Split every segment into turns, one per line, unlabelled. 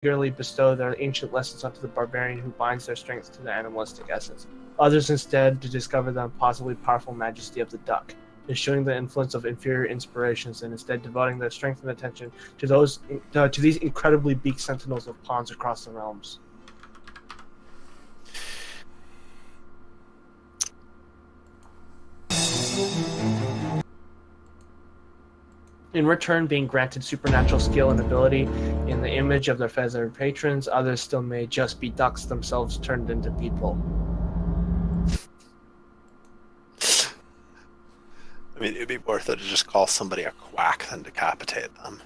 eagerly bestow their ancient lessons onto the barbarian who binds their strength to the animalistic essence. Others instead to discover the impossibly powerful majesty of the duck, eschewing the influence of inferior inspirations and instead devoting their strength and attention to these incredibly beaked sentinels of pawns across the realms. In return, being granted supernatural skill and ability in the image of their feathered patrons, others still may just be ducks themselves turned into people.
I mean, it'd be worth it to just call somebody a quack than decapitate them.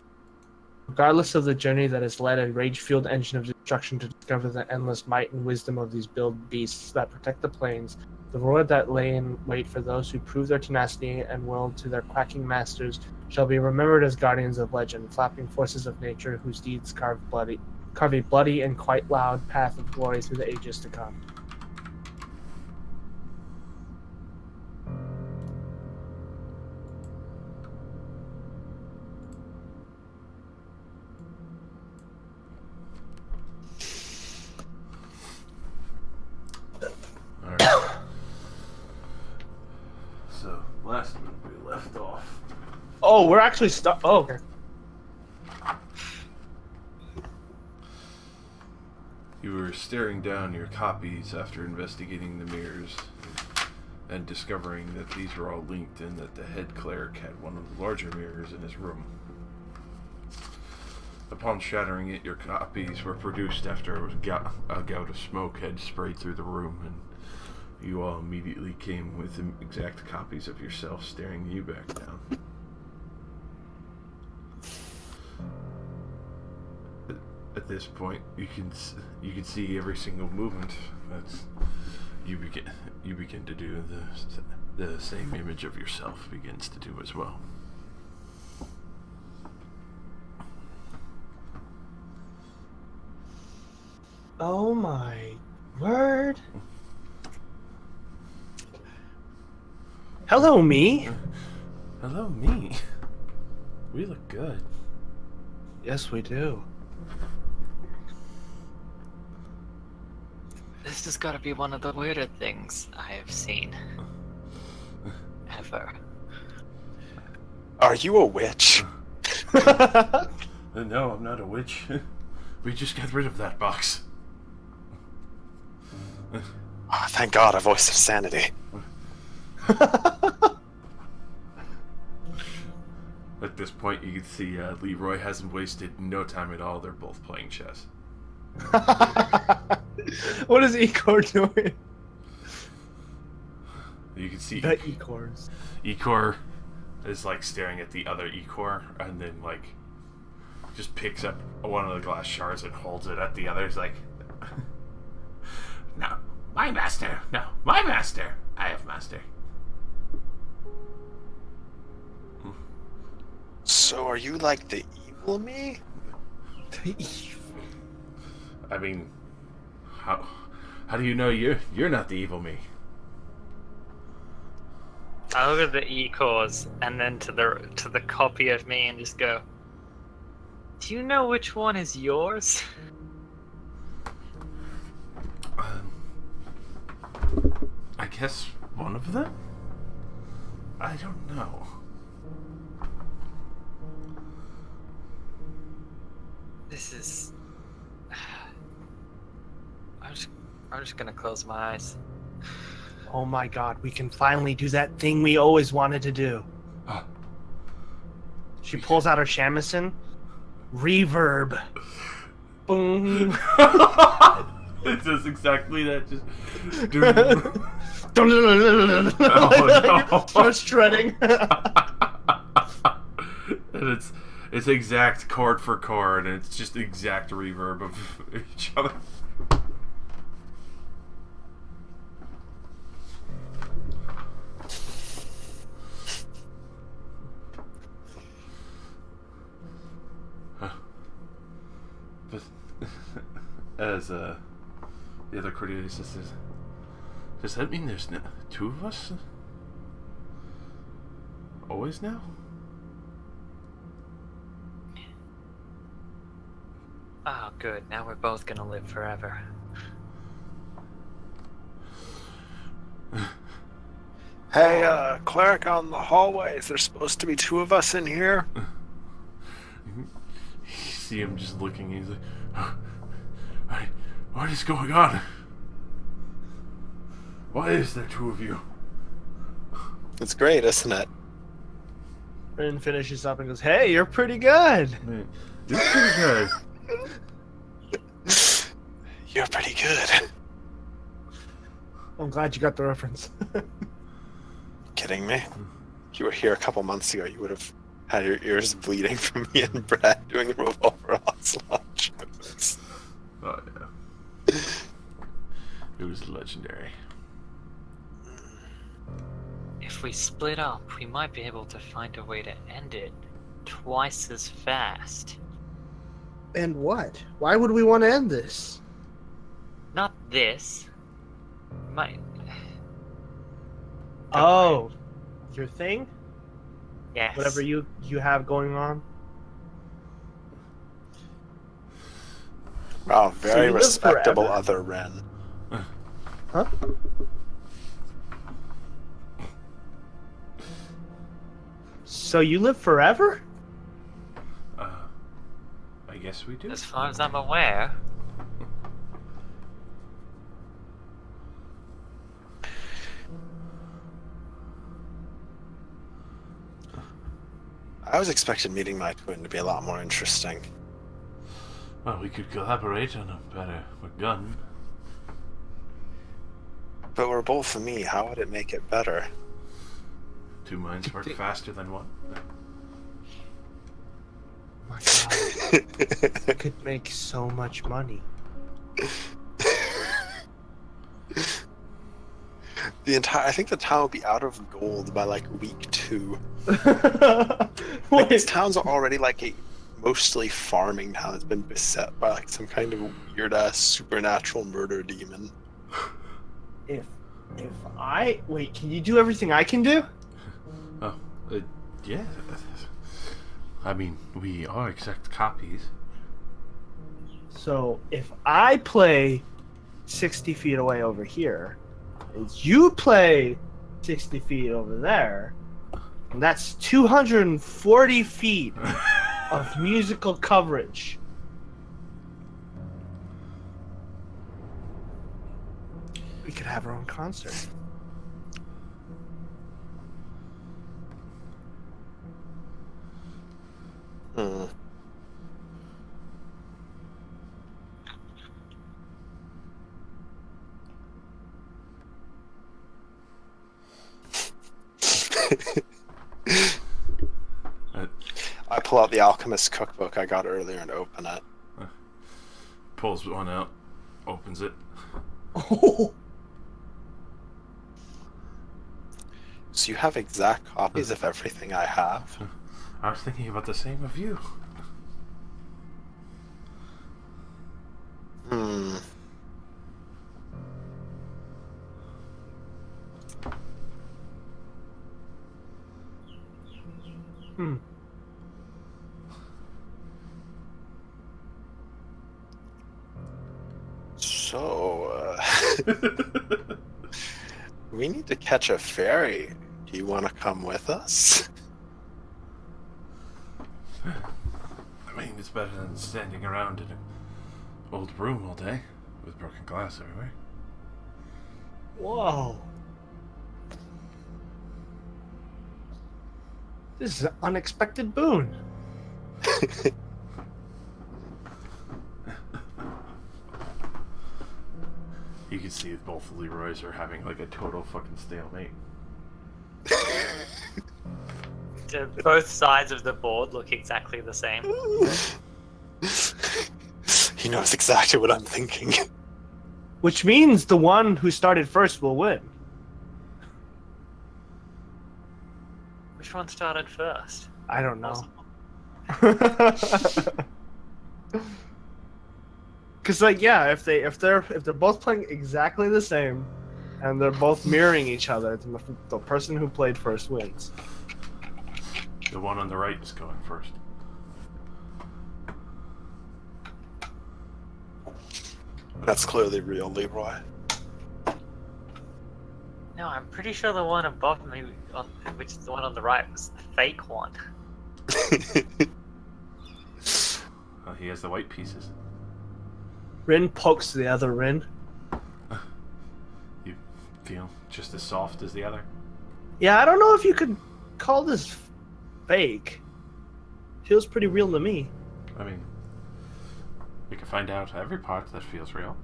Regardless of the journey that has led a rage-fueled engine of destruction to discover the endless might and wisdom of these build beasts that protect the plains, the roar that lay in wait for those who prove their tenacity and will to their quacking masters shall be remembered as guardians of legend, flapping forces of nature whose deeds carve a bloody and quite loud path of glory through the ages to come.
Alright. So, last one we left off.
Oh, we're actually stuck. Oh, okay.
You were staring down your copies after investigating the mirrors and discovering that these were all linked and that the head cleric had one of the larger mirrors in his room. Upon shattering it, your copies were produced after a gout of smoke had sprayed through the room, and you all immediately came with exact copies of yourself staring you back down. At this point, you can see every single movement that you begin to do. The same image of yourself begins to do as well.
Oh my word. Hello, me.
Hello, me. We look good.
Yes, we do.
This has got to be one of the weirder things I have seen. Ever.
Are you a witch?
No, I'm not a witch. We just got rid of that box.
Oh, thank God, a voice of sanity.
At this point, you can see Leroy hasn't wasted no time at all. They're both playing chess.
What is Ecor doing?
You can see
The Ecors.
Ecor is like staring at the other Ecor, and then like just picks up one of the glass shards and holds it at the other. He's like, "No, my master. No, my master. I have master."
So are you like the evil me?
I mean, how do you know you're not the evil me?
I look at the E-cores and then to the copy of me and just go, do you know which one is yours?
I guess one of them? I don't know.
This is... I'm just gonna close my eyes.
Oh my God, we can finally do that thing we always wanted to do. She pulls out her shamisen. Reverb. Boom.
It does exactly that. Just
Starts shredding.
And it's exact chord for chord, and it's just exact reverb of each other. As the other Cordelia says, does that mean there's two of us? Always now?
Oh good. Now we're both gonna live forever.
Hey, cleric on the hallways. There's supposed to be 2 of us in here.
You see him just looking. He's like, what is going on? Why is there 2 of you?
It's great, isn't it?
Rin finishes up and goes, "Hey, you're pretty good."
Man, you're pretty good.
You're pretty good.
I'm glad you got the reference.
Kidding me? If you were here a couple months ago, you would have had your ears bleeding from me and Brad doing a revolver onslaught jokes.
Oh yeah. It was legendary.
If we split up, we might be able to find a way to end it twice as fast.
And what? Why would we want to end this?
Not this. Might.
Oh, your thing?
Yes.
Whatever you have going on?
Wow,
So
very
you live
respectable
forever.
other Ren.
Huh? So you live forever?
I guess we do.
As far as I'm aware.
I was expecting meeting my twin to be a lot more interesting.
Well, we could collaborate on a better gun.
But we're both me. How would it make it better?
2 minds work faster than one.
Oh my god. I could make so much money.
I think the town will be out of gold by like week 2. Like, this
Wait,
town's already like a mostly farming town that's been beset by like some kind of weird ass supernatural murder demon.
if I wait, can you do everything I can do?
Oh, yeah. I mean, we are exact copies.
So if I play 60 feet away over here, and you play 60 feet over there, and that's 240 feet of musical coverage. We could have our own concert.
Hmm. I pull out the alchemist cookbook I got earlier and open it.
Pulls one out, opens it.
Oh,
So you have exact copies of everything I have?
I was thinking about the same of you.
Hmm.
hmm.
So, we need to catch a ferry. Do you want to come with us?
I mean, it's better than standing around in an old room all day with broken glass everywhere.
Whoa. This is an unexpected boon.
You can see that both Leroy's are having like a total fucking stalemate.
Do both sides of the board look exactly the same?
He knows exactly what I'm thinking.
Which means the one who started first will win.
Which one started first?
I don't know. Cause like yeah, if they're both playing exactly the same, and they're both mirroring each other, then the person who played first wins.
The one on the right is going first.
That's clearly real, Leroy.
No, I'm pretty sure the one above me, which is the one on the right, was the fake one.
He has the white pieces.
Rin pokes the other Rin.
You feel just as soft as the other?
Yeah, I don't know if you could call this fake. Feels pretty real to me.
I mean, we can find out every part that feels real.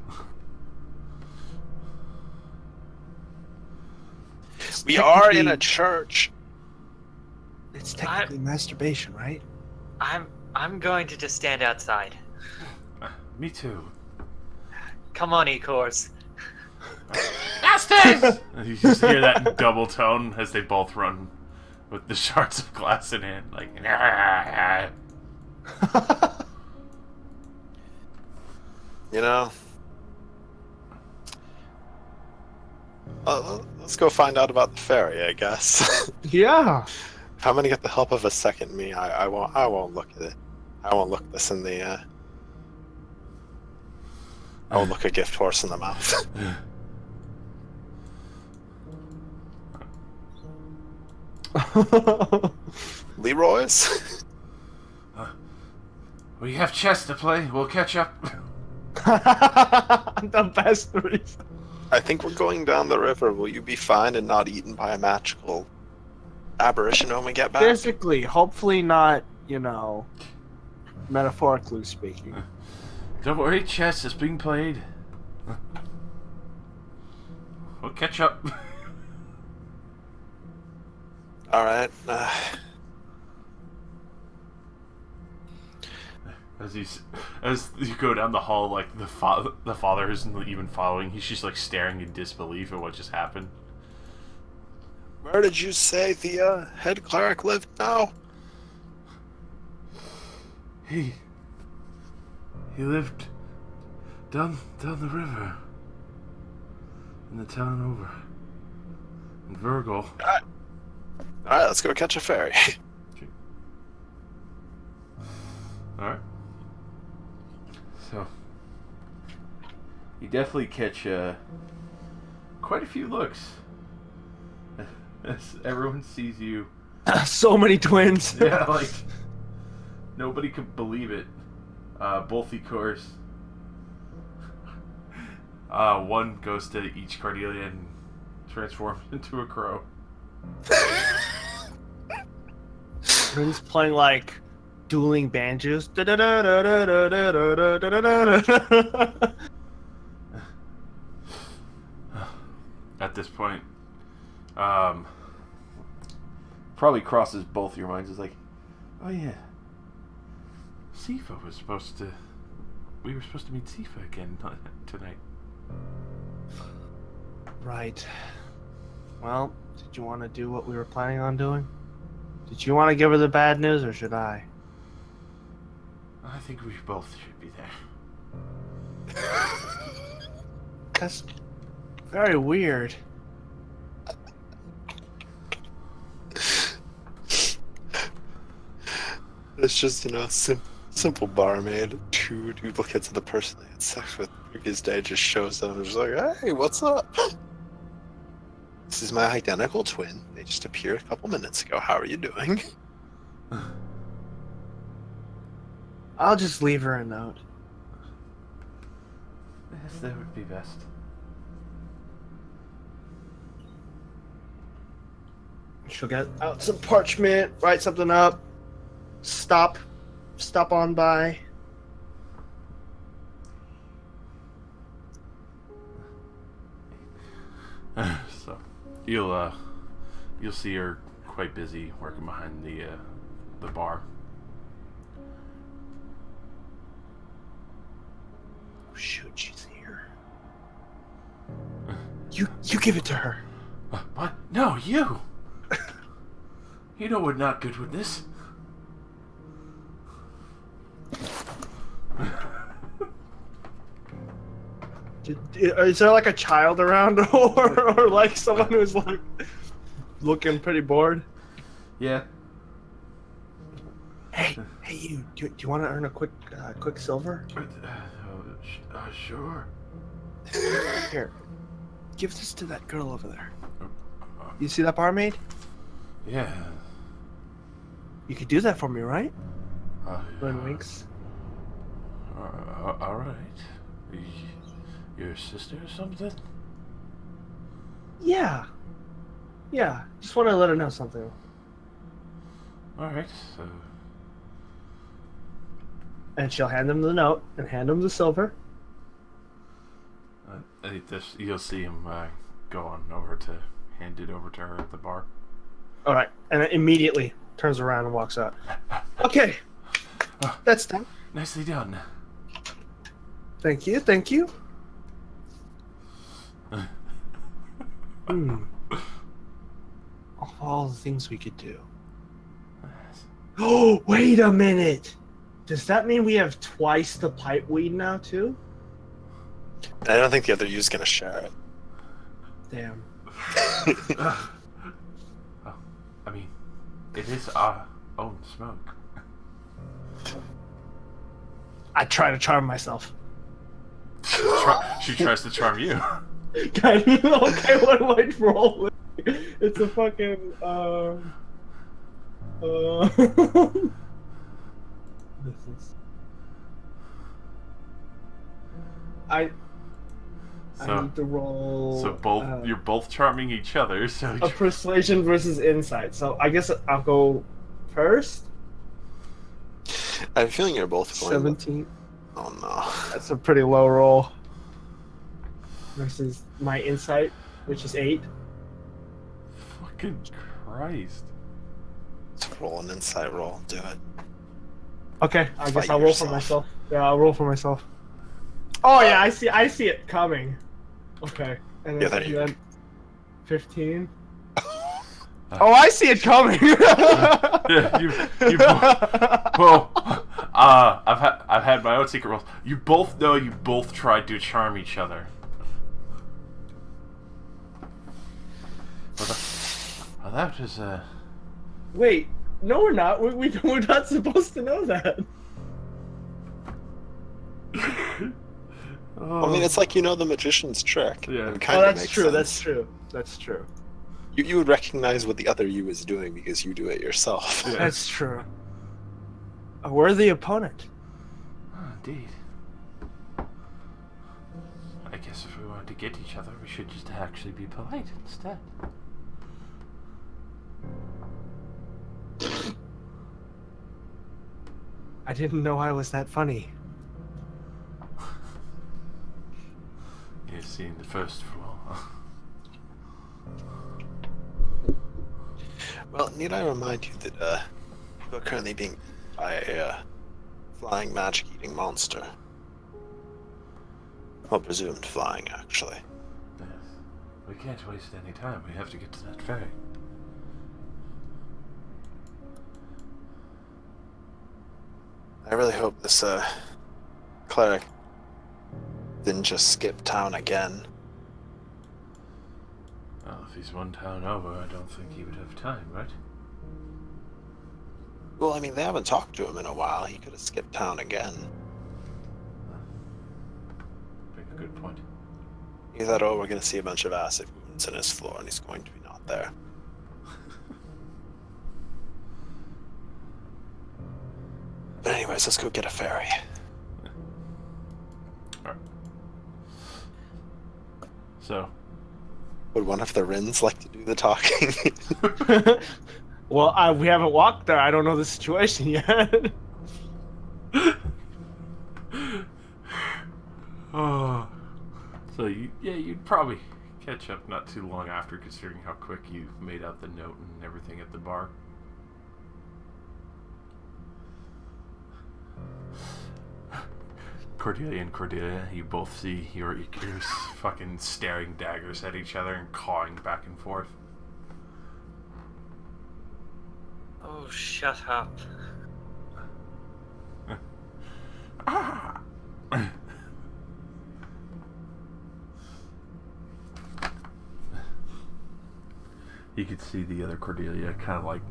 We are in a church.
It's technically masturbation, right?
I'm going to just stand outside.
Me too.
Come on, Ecors.
Justice! You just hear that in double tone as they both run with the shards of glass in hand, like.
You know. Let's go find out about the ferry, I guess.
Yeah.
If I'm gonna get the help of a second me, I won't look at it. I won't look this in the. I won't look a gift horse in the mouth. Leroy's.
We have chess to play. We'll catch up.
The best reason.
I think we're going down the river. Will you be fine and not eaten by a magical apparition when we get back?
Physically, hopefully not, metaphorically speaking.
Don't worry, chess is being played. We'll catch up.
All right.
As you go down the hall, like the father isn't even following. He's just like staring in disbelief at what just happened.
Where did you say the head cleric lived now?
He lived down the river in the town over in Virgil.
All right, let's go catch a ferry.
All right. So you definitely catch quite a few looks as everyone sees you.
So many twins.
Yeah, like nobody could believe it. Both Ecors. One goes to each Cordelia and transforms into a crow.
Rin's playing like dueling banjos.
At this point, probably crosses both your minds. It's like, oh yeah, Sifa was supposed to. We were supposed to meet Sifa again tonight.
Right. Well, did you want to do what we were planning on doing? Did you want to give her the bad news, or should I?
I think we both should be there.
That's very weird.
It's just, simple barmaid, 2 duplicates of the person they had sex with the previous day just shows up and is like, hey, what's up? This is my identical twin. They just appeared a couple minutes ago. How are you doing?
I'll just leave her a note.
Yes, that would be best.
She'll get out some parchment, write something up, stop on by.
So you'll see her quite busy working behind the bar.
Oh, shoot, she's here. You give it to her.
What? No, you. You know we're not good with this.
Is there like a child around, or like someone who's like looking pretty bored?
Yeah.
Hey, you! Do you want to earn a quick silver?
Sure.
Here, give this to that girl over there. You see that barmaid?
Yeah.
You could do that for me, right? Lynn
Yeah.
winks.
All right. Your sister or something?
Yeah. Yeah. Just want to let her know something.
All right. So.
And she'll hand him the note and hand him the silver.
You'll see him go on over to hand it over to her at the bar.
All right. And then immediately turns around and walks out. Okay. That's done.
Nicely done.
Thank you. Thank you. Of all the things we could do. Oh, wait a minute. Does that mean we have twice the pipe weed now, too?
I don't think the other you's gonna share it.
Damn.
Oh, I mean, it is our own smoke.
I try to charm myself.
She tries to charm you.
Okay, what do I roll with? It's a fucking, This is... I
So,
need to roll...
so both you're both charming each other. So
a persuasion versus insight. So I guess I'll go first.
I have a feeling you're both going.
17.
Oh no.
That's a pretty low roll. Versus my insight, which is 8.
fucking Christ.
Let's roll an insight roll. Do it.
Okay, I guess
Fight
I'll roll
yourself.
for myself. Yeah, I'll roll for myself. Oh yeah, I see it coming. Okay. And
Yeah,
then,
there you go.
15. Oh, I see it coming.
Yeah, you well, I've had my own secret rolls. You both know you both tried to charm each other. Well, that was
Wait, no, we're not. We're not supposed to know that.
Oh.
I mean, it's like you know the magician's trick.
Yeah.
It
Oh,
kind of
that's
makes
true.
sense.
That's true. That's true.
You would recognize what the other you is doing because you do it yourself.
Yeah.
That's true. A worthy opponent.
Oh, indeed. I guess if we wanted to get each other, we should just actually be polite instead.
I didn't know I was that funny.
You've seen the first floor.
Well, need I remind you that you are currently being eaten by a flying magic-eating monster. Well, presumed flying, actually.
Yes. We can't waste any time. We have to get to that ferry.
I really hope this cleric didn't just skip town again.
Well, if he's one town over, I don't think he would have time, right?
Well, I mean, they haven't talked to him in a while. He could have skipped town again.
Make a good point.
He thought, oh, we're going to see a bunch of acid wounds in his floor, and he's going to be not there. But anyways, let's go get a ferry.
Alright. So,
Would one of the Rins like to do the talking?
Well, we haven't walked there. I don't know the situation yet.
oh, so you'd probably catch up not too long after, considering how quick you made out the note and everything at the bar. Cordelia and Cordelia, you both see your Icarus fucking staring daggers at each other and clawing back and forth.
Oh, shut up.
Ah! You could see the other Cordelia kind of like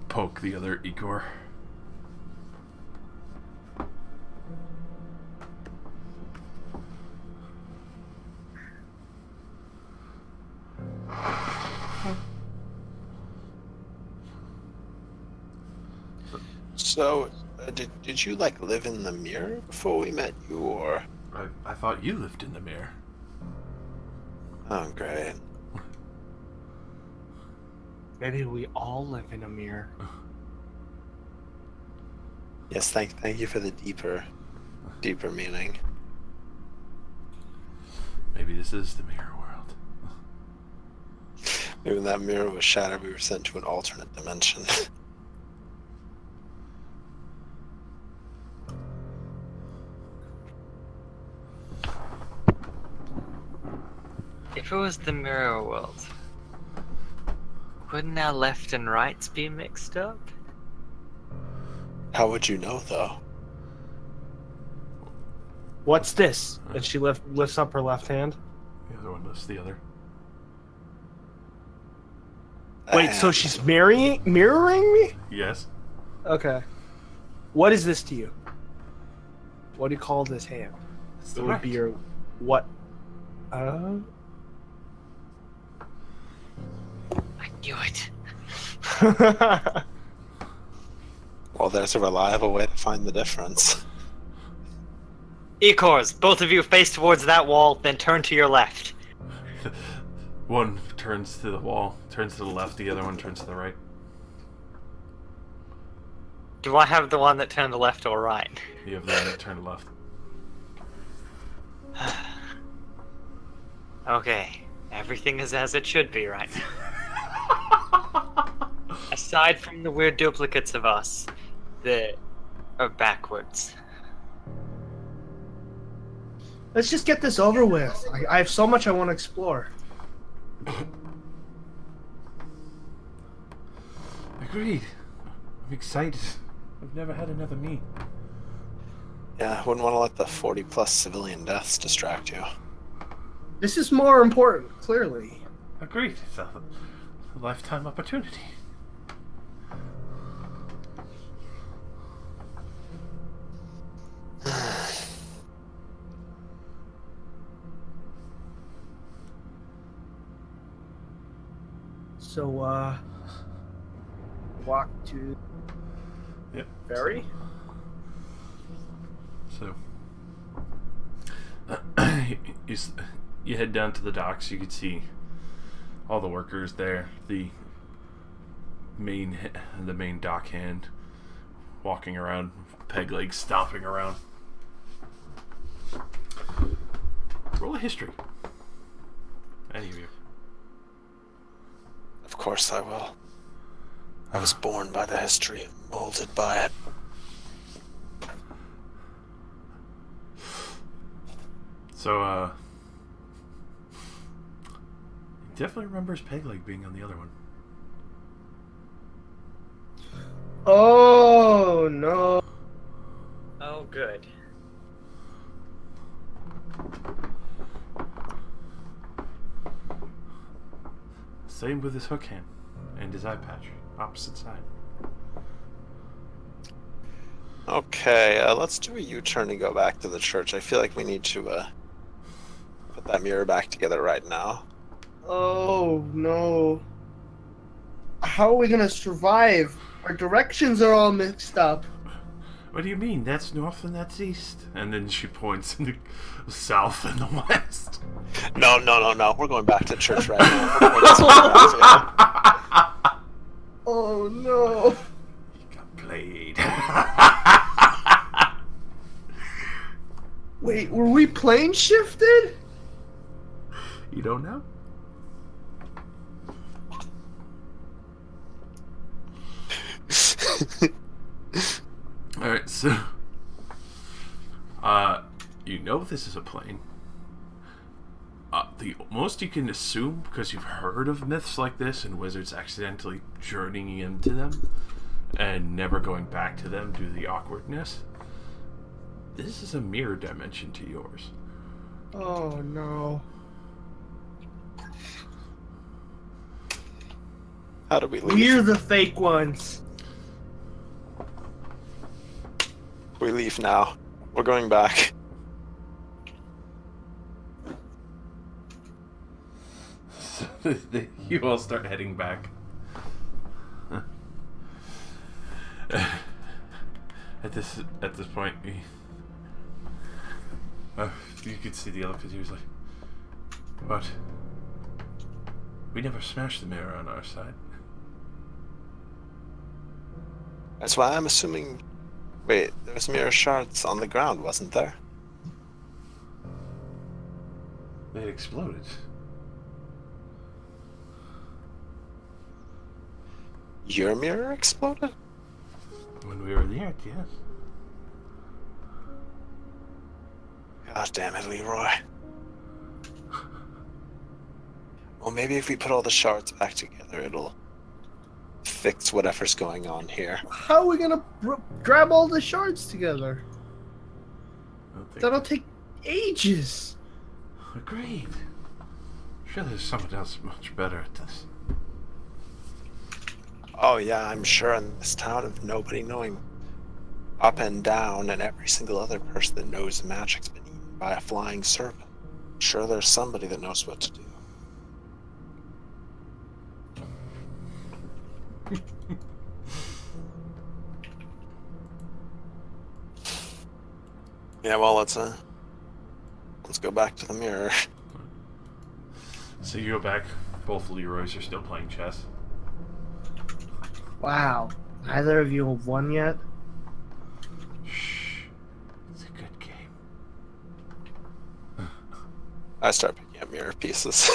poke the other Igor.
So, did you like live in the mirror before we met you, or?
I thought you lived in the mirror.
Oh, great.
Maybe we all live in a mirror.
Yes, thank you for the deeper meaning.
Maybe this is the mirror world.
Maybe when that mirror was shattered, we were sent to an alternate dimension.
If it was the mirror world, wouldn't our left and rights be mixed up?
How would you know, though?
What's this? And she lifts up her left hand.
The other one lifts the other.
Wait, so she's mirroring me?
Yes.
Okay. What is this to you? What do you call this hand?
It's
It
the
would
right.
be your what?
I knew it.
Well, there's a reliable way to find the difference.
Ecors, both of you face towards that wall, then turn to your left.
One turns to the wall, turns to the left, the other one turns to the right.
Do I have the one that turned to left or right?
You have the one that turned left.
Okay, everything is as it should be right now. Aside from the weird duplicates of us that are backwards.
Let's just get this over with. I have so much I want to explore.
Agreed. I'm excited. I've never had another meet.
Yeah, I wouldn't want to let the 40+ civilian deaths distract you.
This is more important, clearly.
Agreed. It's a lifetime opportunity.
So, walk to
Yep.
ferry.
So, you head down to the docks. You can see all the workers there. The main dock hand walking around, peg legs stomping around. Roll a history. Any of you.
Of course I will. I was born by the history, molded by it.
So, he definitely remembers peg leg being on the other one.
Oh no!
Oh, good.
Same with his hook hand and his eye patch. Opposite side.
Okay, let's do a U-turn and go back to the church. I feel like we need to put that mirror back together right now.
Oh no! How are we gonna survive? Our directions are all mixed up.
What do you mean? That's north and that's east. And then she points in the south and the west.
No. We're going back to church right now. We're going to yeah.
Oh no!
You got played.
Wait, were we plane shifted?
You don't know? Alright, so you know this is a plane. The most you can assume, because you've heard of myths like this and wizards accidentally journeying into them and never going back to them due to the awkwardness, this is a mirror dimension to yours.
Oh no!
How do we leave?
We're the fake ones.
We leave now. We're going back.
You all start heading back. At this point, you could see the other because he was like, "But we never smashed the mirror on our side."
That's why I'm assuming. Wait, there was mirror shards on the ground, wasn't there?
They exploded.
Your mirror exploded?
When we were there, yes.
God damn it, Leroy. Well, maybe if we put all the shards back together, it'll fix whatever's going on here.
How are we gonna grab all the shards together?
I don't think-
That'll take ages.
Agreed. Sure, there's someone else much better at this.
Oh yeah, I'm sure in this town of nobody knowing up and down and every single other person that knows magic's been eaten by a flying serpent. Sure there's somebody that knows what to do. Yeah, well, let's go back to the mirror.
So you go back. Both Leroys are still playing chess.
Wow. Neither of you have won yet?
Shh. It's a good game.
I start picking up mirror pieces.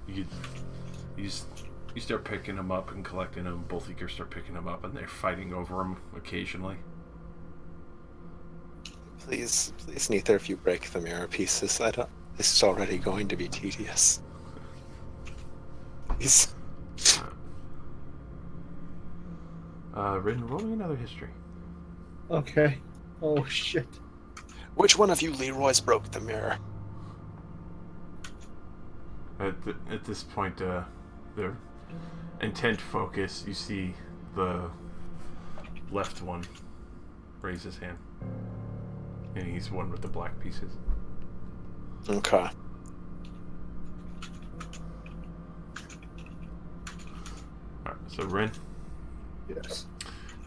You start picking them up and collecting them. Both of you start picking them up, and they're fighting over them occasionally.
Please, neither of you break the mirror pieces. This is already going to be tedious. Please.
Rin, roll me another history.
Okay. Oh shit.
Which one of you Leroy's broke the mirror?
At this point, their intent focus, you see the left one raise his hand. And he's one with the black pieces.
Okay.
Alright, so Rin,
Yes.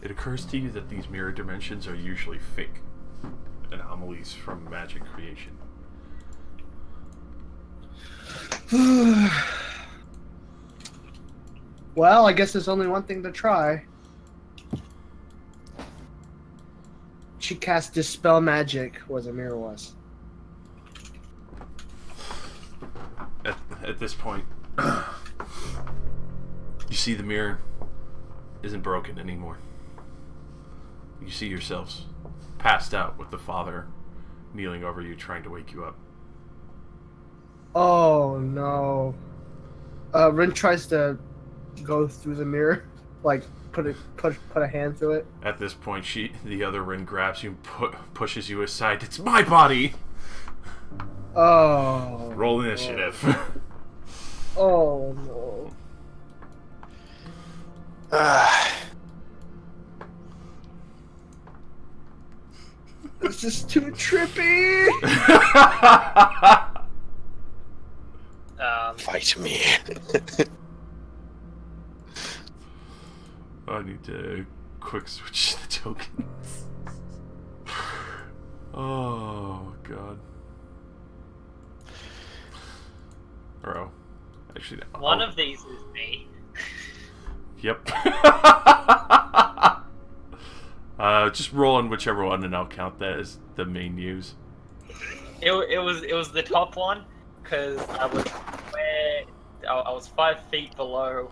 it occurs to you that these mirror dimensions are usually fake anomalies from magic creation.
Well, I guess there's only one thing to try. She cast Dispel Magic where the mirror was.
At this point, you see the mirror isn't broken anymore. You see yourselves passed out with the father kneeling over you trying to wake you up.
Oh no. Rin tries to go through the mirror, like put a hand through it.
At this point, the other Rin grabs you and pushes you aside. It's my body!
Oh.
Roll initiative.
Oh no. This is too trippy.
Fight me.
I need to quick switch the tokens. Oh god. Bro. Actually, no.
One of these is me.
Yep. Just roll on whichever one, and I'll count that as the main use.
It was the top one because I was 5 feet below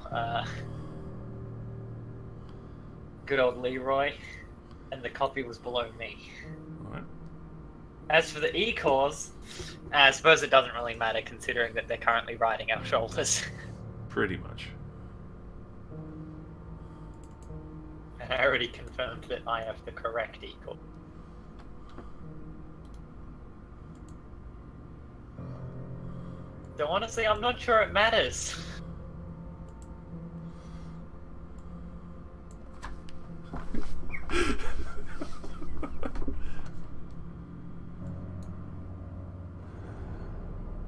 good old Leroy, and the copy was below me.
Alright.
As for the E-cores, I suppose it doesn't really matter considering that they're currently riding our shoulders.
Pretty much.
And I already confirmed that I have the correct E-core. Though honestly, I'm not sure it matters.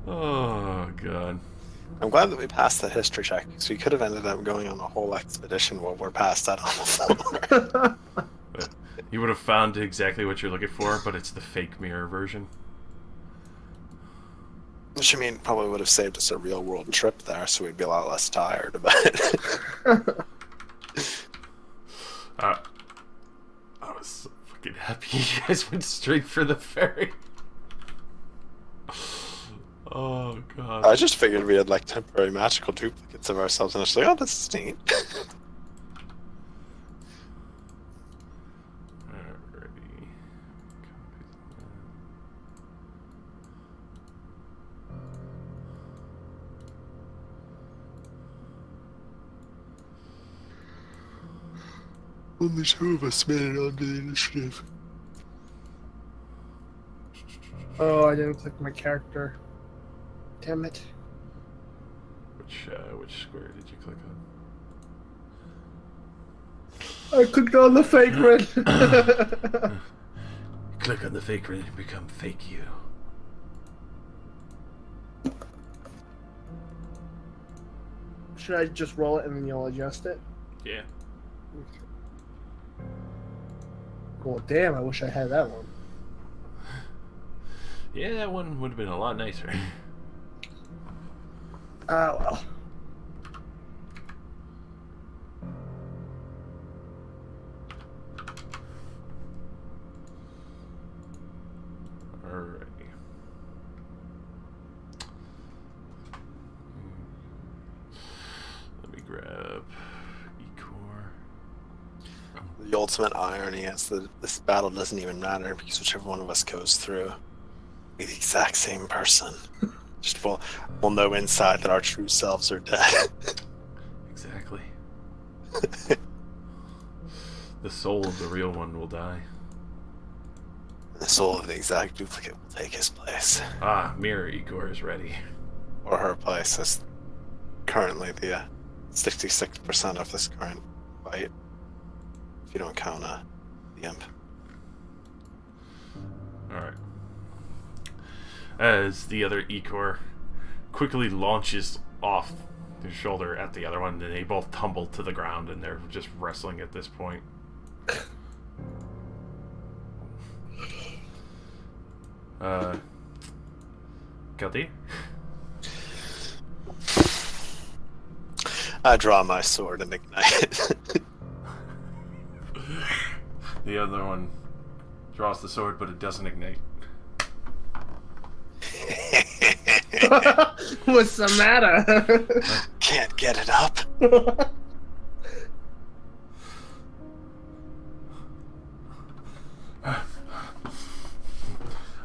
Oh god.
I'm glad that we passed the history check, because we could have ended up going on a whole expedition while we're past that on the floor.
You would have found exactly what you're looking for, but it's the fake mirror version.
Which, I mean, probably would have saved us a real-world trip there, so we'd be a lot less tired, but...
I was so fucking happy you guys went straight for the ferry. Oh, God.
I just figured we had, like, temporary magical duplicates of ourselves, and I was like, oh, this is neat.
Alrighty.
Only two of us made it onto the initiative.
Oh, I didn't click my character. Damn it.
Which square did you click on?
I clicked on the fake red.
Click on the fake ring and become fake you.
Should I just roll it and then you'll adjust it?
Yeah.
Well, damn, I wish I had that one.
Yeah, that one would have been a lot nicer.
Ah, well.
Alrighty. Let me grab Ecor.
The ultimate irony is that this battle doesn't even matter, because whichever one of us goes through, be the exact same person. Just we'll know inside that our true selves are dead.
Exactly. The soul of the real one will die.
The soul of the exact duplicate will take his place.
Ah, Mirror Igor is ready.
Or her place, as currently the 66% of this current fight. If you don't count the imp.
Alright. As the other Ecor quickly launches off their shoulder at the other one, and they both tumble to the ground, and they're just wrestling at this point. Guilty?
I draw my sword and ignite it.
The other one draws the sword, but it doesn't ignite.
What's the matter?
Can't get it up.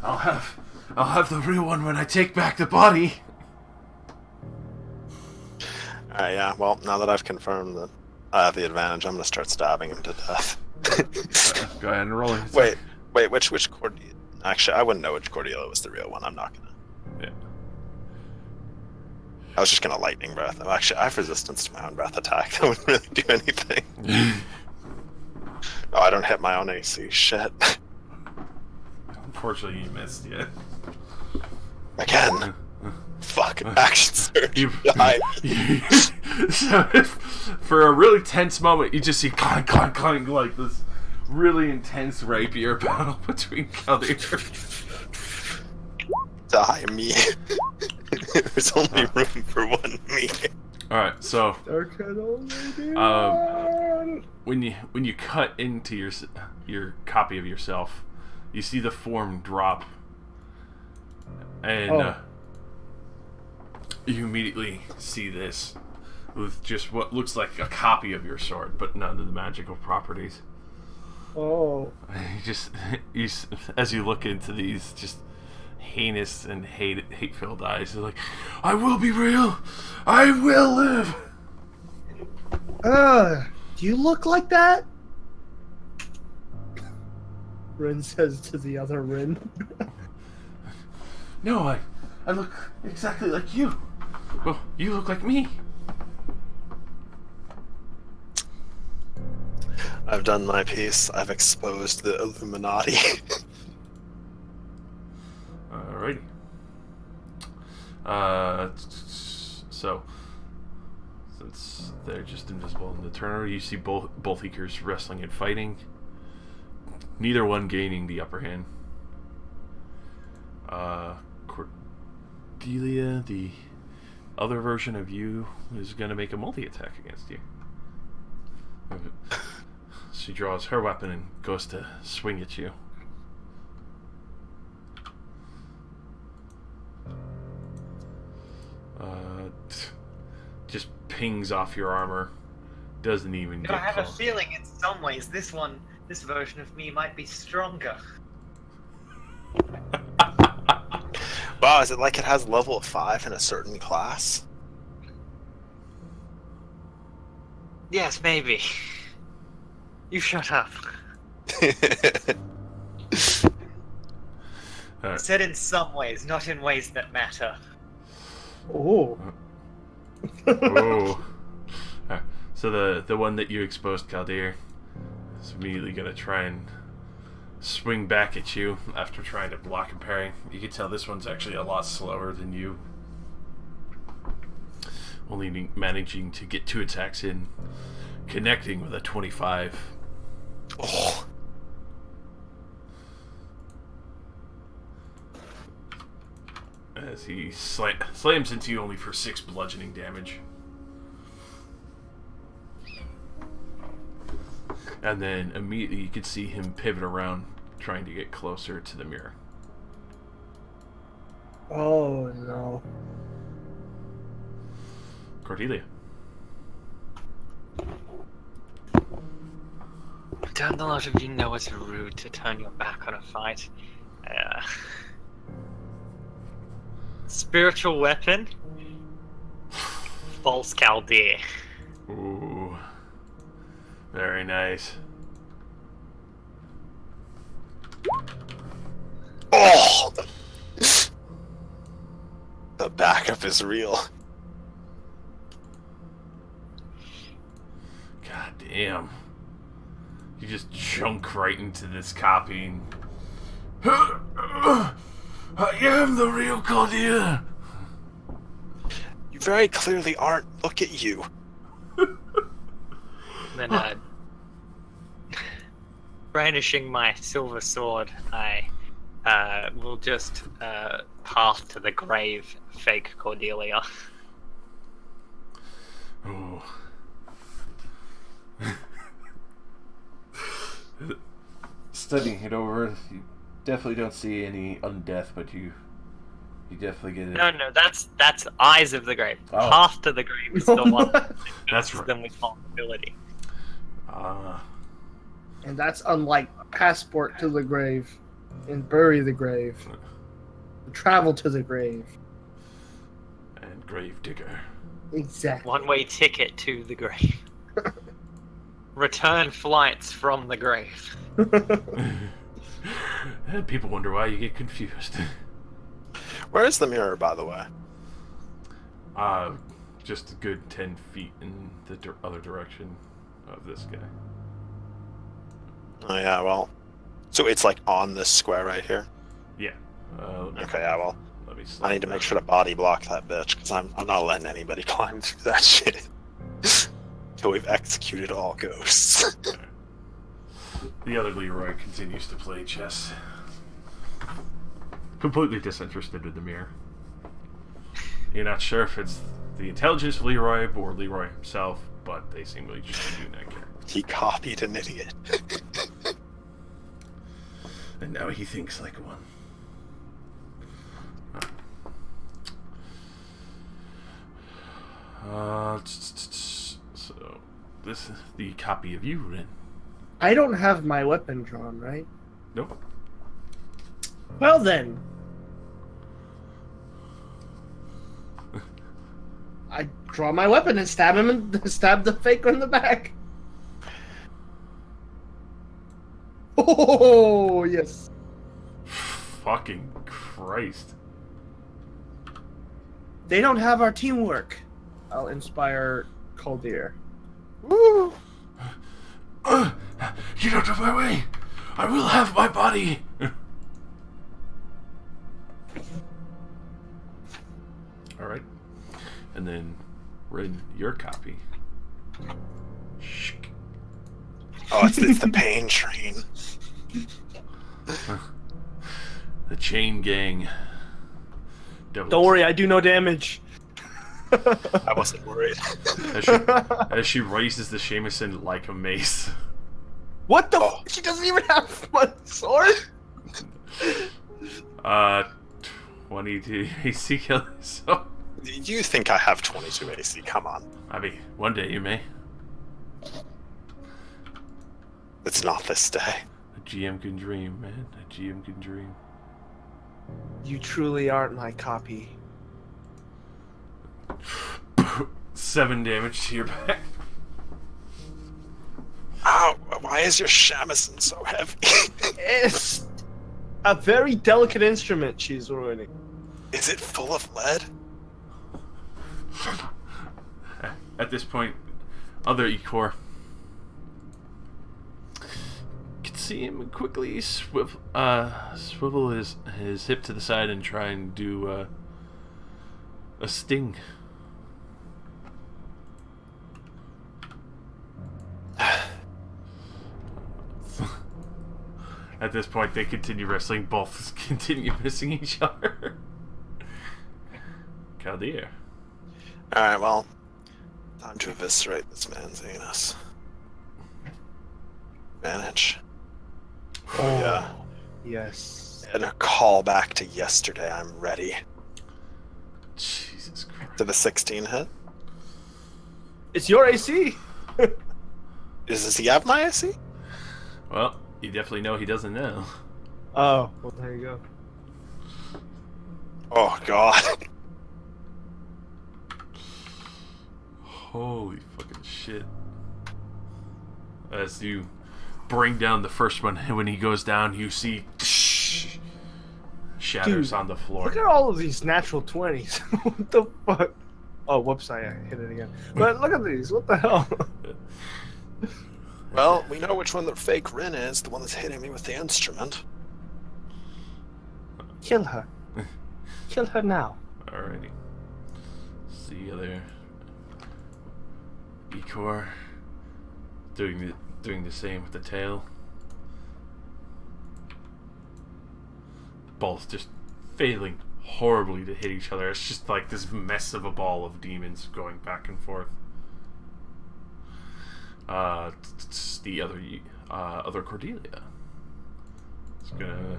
I'll have the real one when I take back the body.
Alright, yeah, well, now that I've confirmed that I have the advantage, I'm gonna start stabbing him to death.
Go ahead and roll it.
Wait, which Cordelia? Actually, I wouldn't know which Cordelia was the real one. I'm not gonna.
Yeah.
I was just gonna lightning breath. Actually, I have resistance to my own breath attack. That wouldn't really do anything. Oh, I don't hit my own AC. Shit.
Unfortunately, you missed. Yeah.
Again. Fuck. Action surge.
You,
Die.
So, for a really tense moment, you just see clank, clank, clank, like this really intense rapier battle between Kaldir.
Die me. There's only room for one me.
Alright, so
There can only be one.
when you cut into your copy of yourself, you see the form drop, and you immediately see this with just what looks like a copy of your sword, but none of the magical properties.
Oh.
You as you look into these just heinous and hate-filled eyes, you're like, I will be real. I will live.
Do you look like that? Rin says to the other Rin.
No, I look exactly like you. Well, you look like me.
I've done my piece. I've exposed the Illuminati.
So, since they're just invisible in the turner, you see both Eekers wrestling and fighting. Neither one gaining the upper hand. Cordelia, the other version of you, is going to make a multi-attack against you. She draws her weapon and goes to swing at you. Just pings off your armor. Doesn't even get
I have
close.
a feeling in some ways this version of me might be stronger.
Wow, is it like it has level 5 in a certain class?
Yes, maybe. You shut up. I said in some ways, not in ways that matter.
Oh.
Oh. So the one that you exposed, Kaldir, is immediately gonna try and swing back at you after trying to block and parry. You can tell this one's actually a lot slower than you. Only managing to get 2 attacks in, connecting with a 25.
Oh.
As he slams into you only for 6 bludgeoning damage. And then immediately you can see him pivot around, trying to get closer to the mirror.
Oh no.
Cordelia.
Don't a lot of you know it's rude to turn your back on a fight? Spiritual weapon? False Kaldir.
Ooh. Very nice.
Oh! The backup is real.
God damn. You just chunk right into this copy and... I am the real Cordelia!
You very clearly aren't. Look at you.
Then, brandishing my silver sword, I will just path to the grave, fake Cordelia.
Ooh. Studying it over, you definitely don't see any undeath, but you definitely get it.
No, that's Eyes of the Grave.
Oh.
Path to the grave is the one that
That's
gives
right.
them responsibility.
And that's unlike passport to the grave and bury the grave. Travel to the grave.
And grave digger.
Exactly.
One-way ticket to the grave. Return flights from the grave.
And people wonder why you get confused.
Where is the mirror, by the way?
Just a good 10 feet in the other direction of this guy.
Oh yeah, well, so it's like on this square right here.
Yeah.
Okay, yeah, well,
Let me
I need to make sure to body block that bitch because I'm not letting anybody climb through that shit until we've executed all ghosts.
The other Leroy continues to play chess. Completely disinterested in the mirror. You're not sure if it's the intelligence of Leroy or Leroy himself, but they seem to just do not care.
He copied an idiot.
And now he thinks like one. So, this is the copy of you, Rin.
I don't have my weapon drawn, right?
Nope.
Well then. I draw my weapon and stab him and stab the faker in the back. Oh yes.
Fucking Christ.
They don't have our teamwork. I'll inspire Kaldir.
Woo!
Get out of my way! I will have my body! Alright. and then Rin, your copy. Shh.
Oh, it's the pain train.
The chain gang.
Don't worry, I do no damage.
I wasn't worried.
As she raises the shamisen like a mace.
What the?
Oh.
She doesn't even have one sword.
22 AC kill. So,
You think I have 22 AC? Come on.
I mean, one day you may.
It's not this day.
A GM can dream, man. A GM can dream.
You truly aren't my copy.
7 damage to your back.
Ow! Why is your shamisen so heavy?
It's a very delicate instrument she's ruining.
Is it full of lead?
At this point, other Ikor can see him quickly swivel his hip to the side and try and do a sting. At this point, they continue wrestling. Both continue missing each other. Kaldir.
Alright, well. Time to eviscerate this man's anus. Manage. Oh, yeah.
Yes.
And a call back to yesterday. I'm ready.
Jesus Christ.
To the 16 hit?
It's your AC.
Does he have my AC?
Well, you definitely know he doesn't know.
Oh, well, there you go.
Oh, God.
Holy fucking shit. As you bring down the first one, when he goes down, you see shatters
Dude,
on the floor.
Look at all of these natural 20s. What the fuck? Oh, whoops, I hit it again. But look at these. What the hell?
Well, we know which one the fake Rin is, the one that's hitting me with the instrument.
Kill her. Kill her now.
Alrighty. See other Ikor doing the same with the tail. Both just failing horribly to hit each other. It's just like this mess of a ball of demons going back and forth. The other Cordelia. It's gonna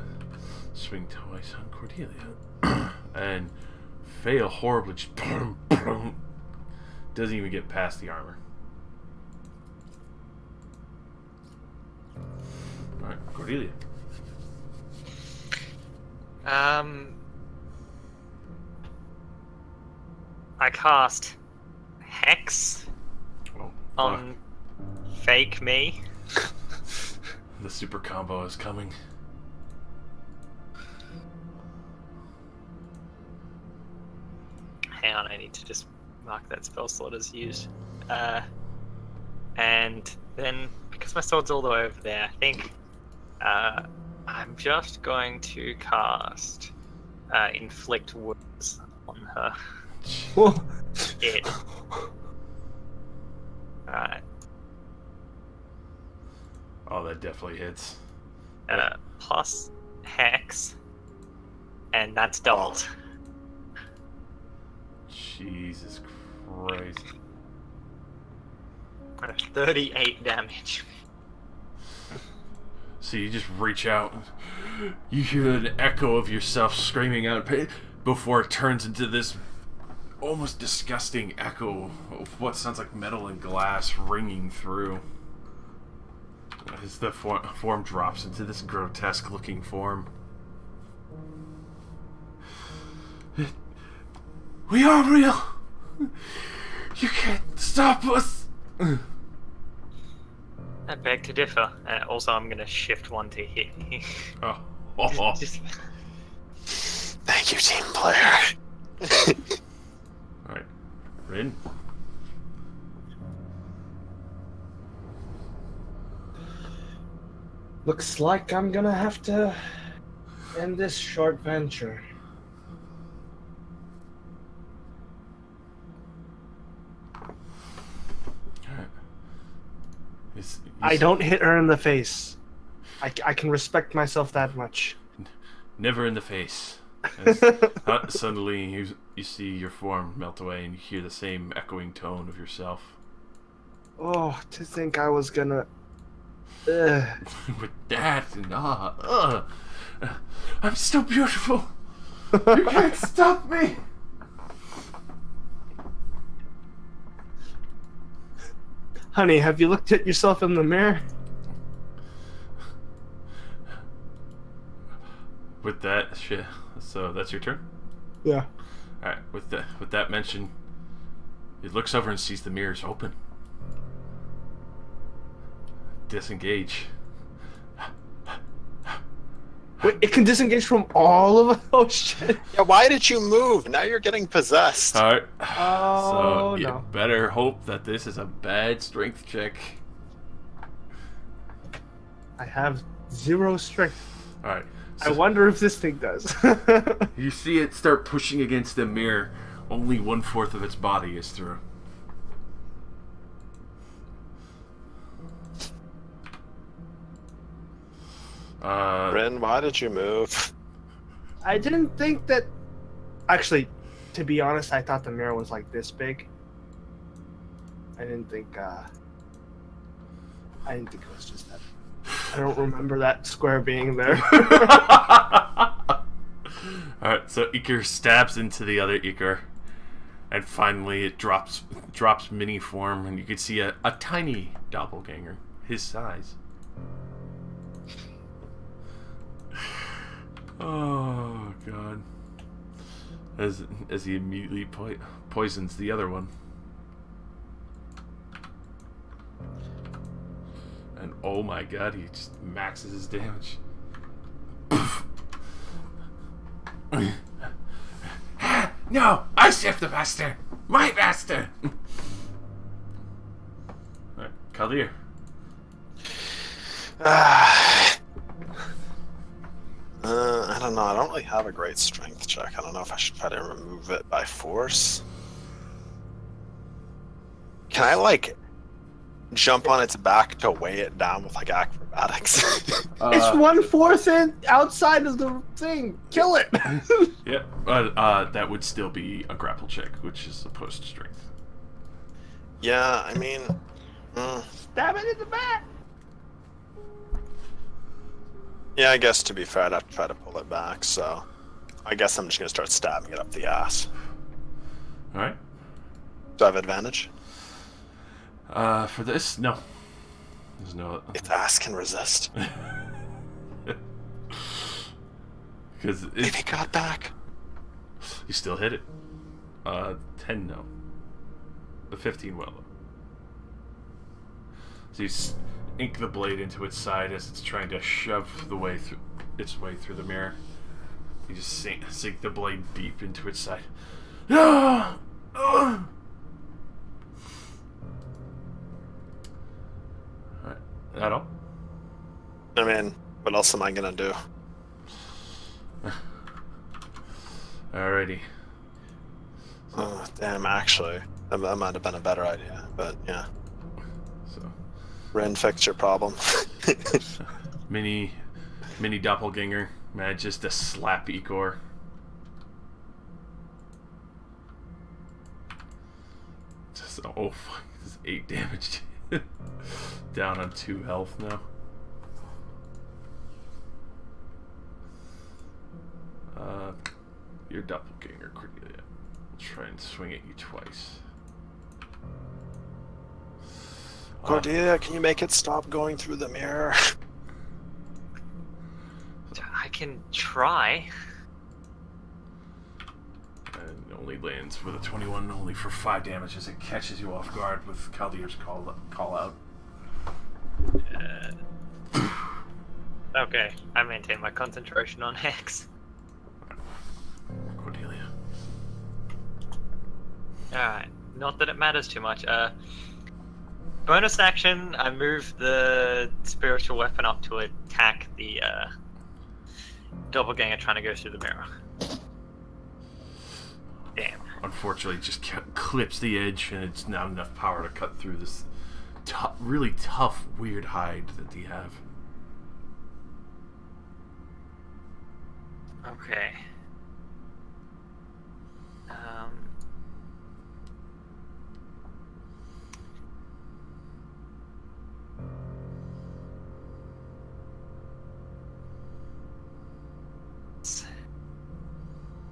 swing twice on Cordelia and fail horribly. Just doesn't even get past the armor. All right, Cordelia.
I cast Hex
Oh,
on fake me.
the super combo is coming.
Hang on, I need to just mark that spell slot as used. And then, because my sword's all the way over there, I think I'm just going to cast Inflict Wounds on her. It. Alright.
Oh, that definitely hits.
Plus Hex. And that's doubled.
Jesus Christ.
38 damage.
So you just reach out. You hear an echo of yourself screaming out before it turns into this almost disgusting echo of what sounds like metal and glass ringing through. As the form drops into this grotesque looking form. We are real! You can't stop us!
I beg to differ. Also, I'm gonna shift one to hit.
Oh.
Just-
Thank you, team player.
Alright. Rin?
Looks like I'm gonna have to end this short venture. I don't hit her in the face. I can respect myself that much.
Never in the face. Suddenly, you see your form melt away, and you hear the same echoing tone of yourself.
Oh, to think I was gonna...
With that and I'm still beautiful. You can't stop me.
Honey, have you looked at yourself in the mirror?
With that shit, so that's your turn.
Yeah.
All right. With that mention, it looks over and sees the mirrors open. Disengage.
Wait, it can disengage from all of us? Oh, shit.
Yeah, why did you move? Now you're getting possessed.
All right.
Oh,
so you
no.
better hope that this is a bad strength check.
I have 0 strength.
All right.
I wonder if this thing does.
You see it start pushing against the mirror. Only 1/4 of its body is through.
Rin, why did you move?
I didn't think that... Actually, to be honest, I thought the mirror was like this big. I didn't think it was just that. I don't remember that square being there.
Alright, so Iker stabs into the other Iker. And finally it drops mini form, and you can see a tiny doppelganger, his size. Oh god. As he immediately poisons the other one. And oh my god, he just maxes his damage. No! I saved the master! My master! Alright, Kaldir.
I don't know. I don't really have a great strength check. I don't know if I should try to remove it by force. Can I, like, jump on its back to weigh it down with, like, acrobatics?
It's 1/4 in outside of the thing. Kill it.
Yeah, that would still be a grapple check, which is opposed to strength.
Yeah, I mean...
Stab it in the back.
Yeah, I guess to be fair, I'd have to try to pull it back, so... I guess I'm just gonna start stabbing it up the ass.
Alright.
Do I have advantage?
For this, no. There's no...
Its ass can resist.
Because
If it got back.
you still hit it. 10 no. The 15 will. So you ink the blade into its side as it's trying to shove its way through the mirror. You just sink the blade deep into its side. Alright, that all?
I mean, what else am I gonna do?
Alrighty.
Oh, damn, actually. That might have been a better idea, but yeah.
So
Ren, fix your problem.
mini doppelganger manages to slap Igor. Just oh fuck, this is 8 damage. Down on 2 health now. Your doppelganger Cordelia. Try and swing at you twice.
Cordelia, can you make it stop going through the mirror?
I can try.
And it only lands with a 21, only for 5 damage as it catches you off guard with Kaldir's call out.
Okay, I maintain my concentration on Hex.
Cordelia.
Alright, not that it matters too much. Bonus action, I move the spiritual weapon up to attack the doppelganger trying to go through the mirror. Damn.
Unfortunately, it just clips the edge, and it's not enough power to cut through this really tough, weird hide that they have.
Okay.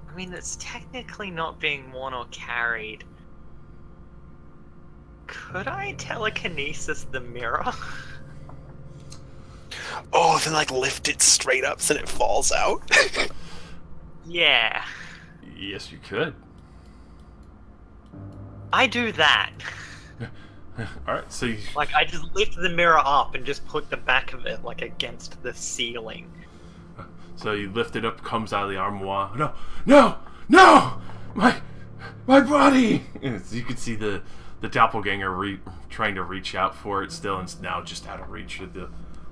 I mean, it's technically not being worn or carried. Could I telekinesis the mirror?
Oh, then like lift it straight up so it falls out.
Yeah.
Yes, you could.
I do that.
Alright, so you...
Like, I just lift the mirror up and just put the back of it, like, against the ceiling.
So you lift it up, comes out of the armoire. No! No! No! My body! And you can see the doppelganger trying to reach out for it still, and it's now just out of reach of the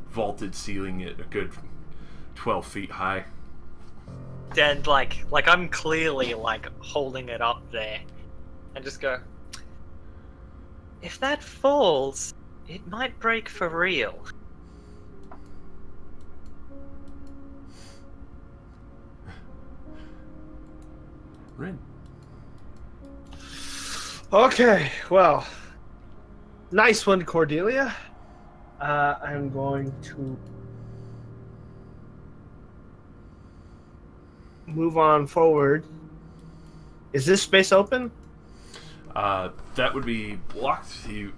vaulted ceiling at a good 12 feet high.
And, like I'm clearly, like, holding it up there. And just go, if that falls, it might break for real.
Rin.
Okay, well, nice one, Cordelia. I'm going to move on forward. Is this space open?
That would be blocked. You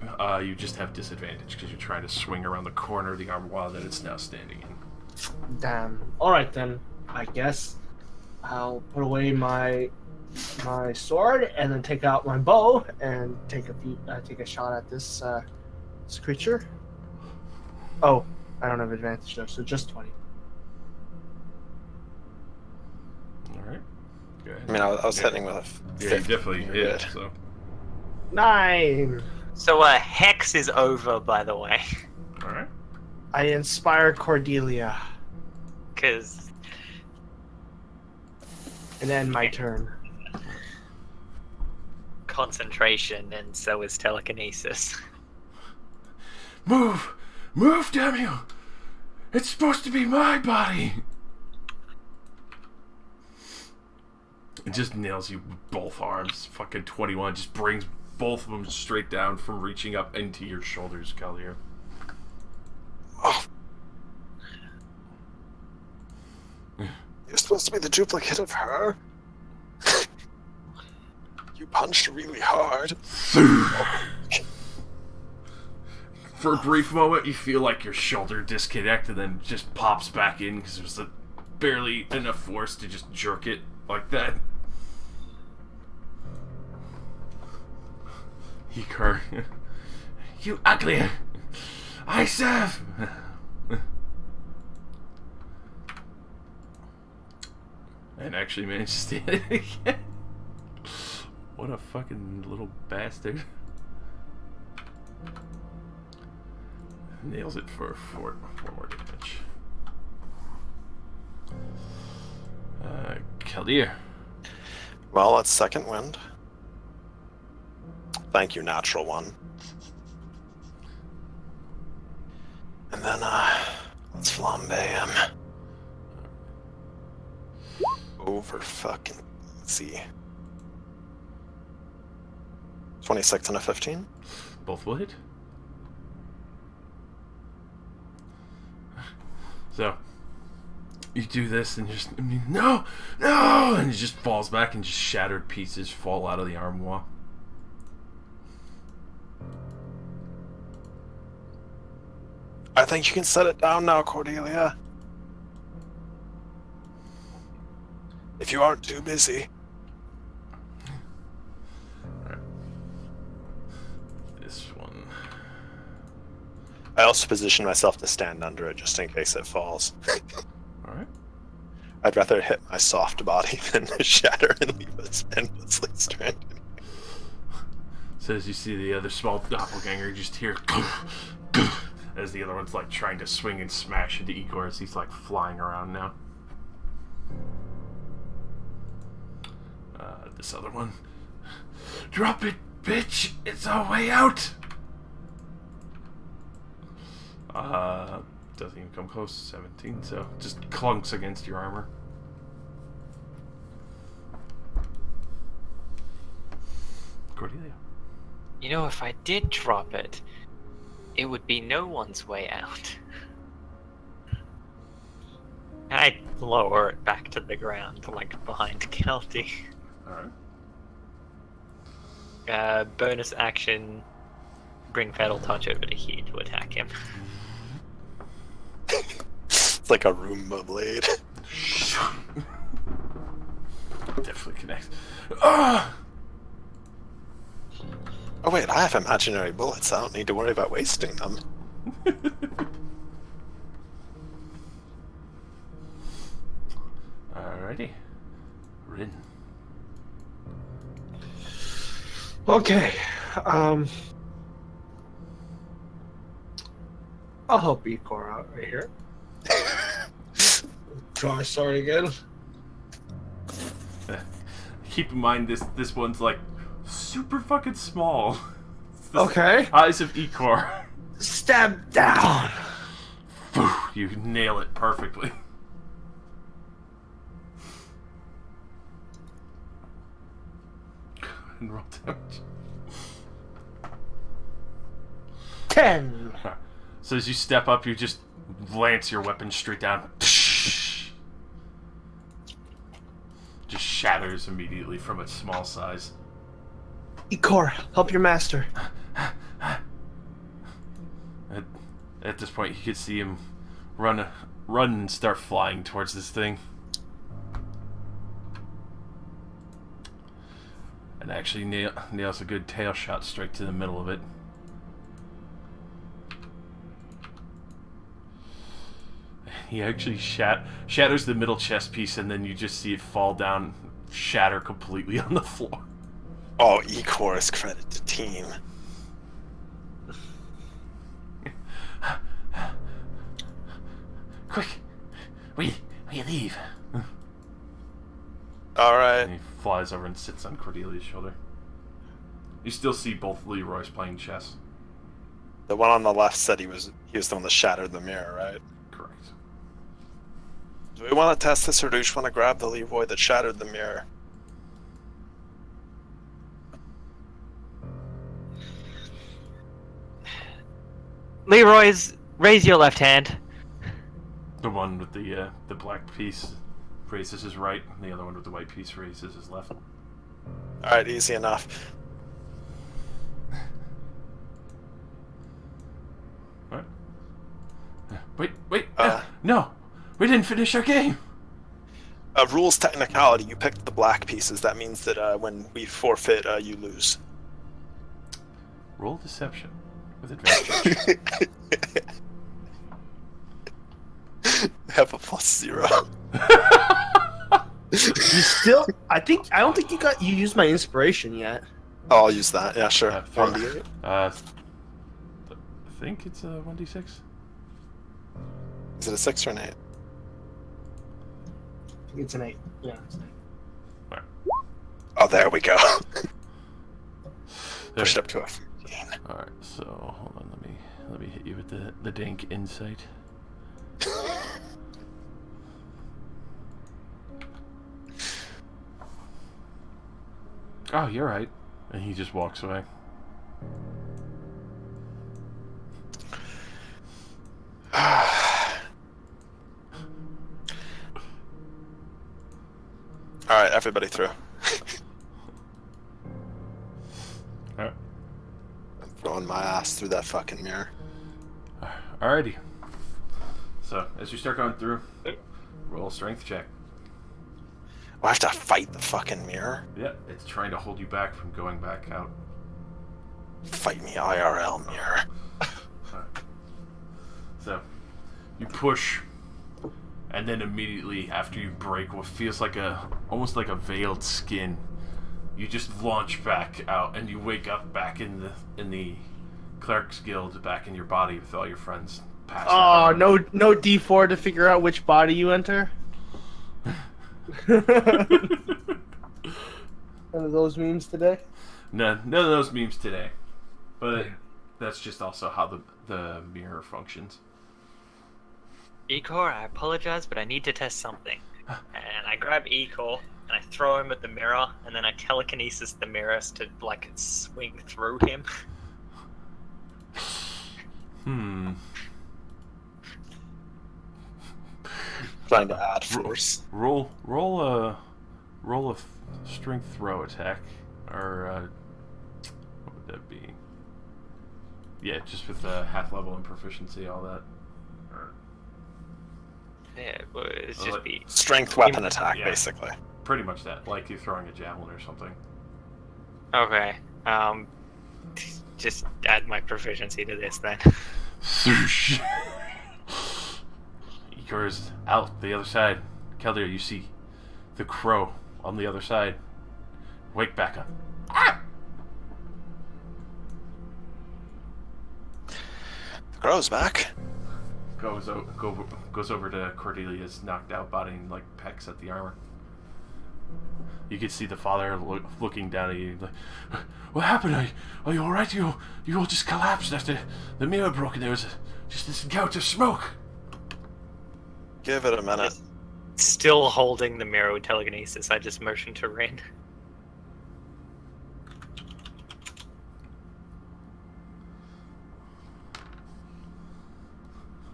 just have disadvantage because you're trying to swing around the corner of the armoire that it's now standing in.
Damn. All right then. I guess I'll put away my sword and then take out my bow and take a shot at this creature. Oh, I don't have advantage though, so just 20.
All right. Go ahead.
I mean, I was hitting with a
Yeah, you
50.
definitely
You're
hit.
good.
So
9.
So, Hex is over, by the way.
all right.
I inspire Cordelia,
Because
and then my turn.
concentration, and so is telekinesis.
Move, damn you! It's supposed to be my body. It just nails you with both arms. Fucking 21 just brings both of them straight down from reaching up into your shoulders, Kalir.
Oh. You're supposed to be the duplicate of her. You punched really hard.
For a brief moment, you feel like your shoulder disconnect and then just pops back in because there's barely enough force to just jerk it like that. Hikar. You ugly! I serve! And actually managed to stand it again. What a fucking little bastard. Nails it for four more damage. Kalir.
Well, that's second wind. Thank you, natural one. And then, let's flambe him. Over fucking, let's see. 26 and a 15.
Both will hit. So, you do this and just, no! And it just falls back and just shattered pieces fall out of the armoire.
I think you can set it down now, Cordelia. If you aren't too busy.
Alright. This one.
I also position myself to stand under it just in case it falls.
Alright.
I'd rather hit my soft body than shatter and leave us endlessly stranded.
So as you see the other small doppelganger, you just hear as the other one's like trying to swing and smash into Igor as he's like flying around now. This other one. Drop it, bitch! It's our way out! Doesn't even come close. 17, so just clunks against your armor. Cordelia.
You know, if I did drop it, it would be no one's way out. I'd lower it back to the ground, like behind Kelty.
Alright.
Bonus action, bring Fatal Touch over to here to attack him.
It's like a Roomba blade.
Definitely connects. Ah!
Oh wait, I have imaginary bullets. I don't need to worry about wasting them.
Alrighty. Rin.
Okay. I'll help Ecor out right here. Draw a sword again.
Keep in mind this one's like super fucking small. It's the
Okay.
size of Ecor.
Stab down.
You nail it perfectly. And roll damage.
10.
So as you step up, you just lance your weapon straight down. Just shatters immediately from its small size.
Ecor, help your master.
At this point, you could see him run and start flying towards this thing. And actually nails a good tail shot straight to the middle of it. He actually shatters the middle chest piece, and then you just see it fall down, shatter completely on the floor.
Oh, Ecor is credit to team.
Quick! We leave.
Alright.
And he flies over and sits on Cordelia's shoulder. You still see both Leroy's playing chess.
The one on the left said he was the one that shattered the mirror, right?
Correct.
Do we want to test this, or do we just want to grab the Leroy that shattered the mirror?
Leroy's, raise your left hand.
The one with the black piece raises his right, and the other one with the white piece raises his left.
Alright, easy enough.
What? Wait, no! We didn't finish our game!
Rules technicality, you picked the black pieces. That means that when we forfeit, you lose.
Roll deception with advantage.
Have a +0.
You still? I don't think you used my inspiration yet.
Oh, I'll use that. Yeah, sure. 1d8.
I think it's a 1d6.
Is it a 6 or an 8?
I think it's an 8. Yeah, it's an 8.
Oh, there we go.
There.
Push it up to a 15.
Alright, so hold on, let me hit you with the dank insight. Oh, you're right. And he just walks away.
Alright, everybody through.
Alright.
I'm throwing my ass through that fucking mirror.
Alrighty. So, as you start going through, roll a strength check.
I have to fight the fucking mirror?
Yeah, it's trying to hold you back from going back out.
Fight me, IRL mirror.
So, you push, and then immediately after you break what feels like almost like a veiled skin, you just launch back out, and you wake up back in the Cleric's Guild, back in your body with all your friends passed
Oh,
out.
no D4 to figure out which body you enter. One of those memes today.
None of those memes today, but that's just also how the mirror functions.
Ecor, I apologize, but I need to test something. And I grab Ecor and I throw him at the mirror, and then I telekinesis the mirror to like swing through him.
Trying to add force.
Roll a strength throw attack, or what would that be? Yeah, just with half level and proficiency, all that.
Yeah, but it's just be
Strength weapon attack,
Yeah.
basically.
Pretty much that, like you're throwing a javelin or something.
okay. Just add my proficiency to this then.
Swoosh. Igor is out the other side. Keldir, you see the crow on the other side. Wake back up. Ah!
The crow's back.
Goes over to Cordelia's knocked out body and like pecks at the armor. You can see the father looking down at you like, what happened? Are you alright? You all just collapsed after the mirror broke and there was just this gout of smoke.
Give it a minute.
Still holding the mirror with telekinesis, I just motion to Rin.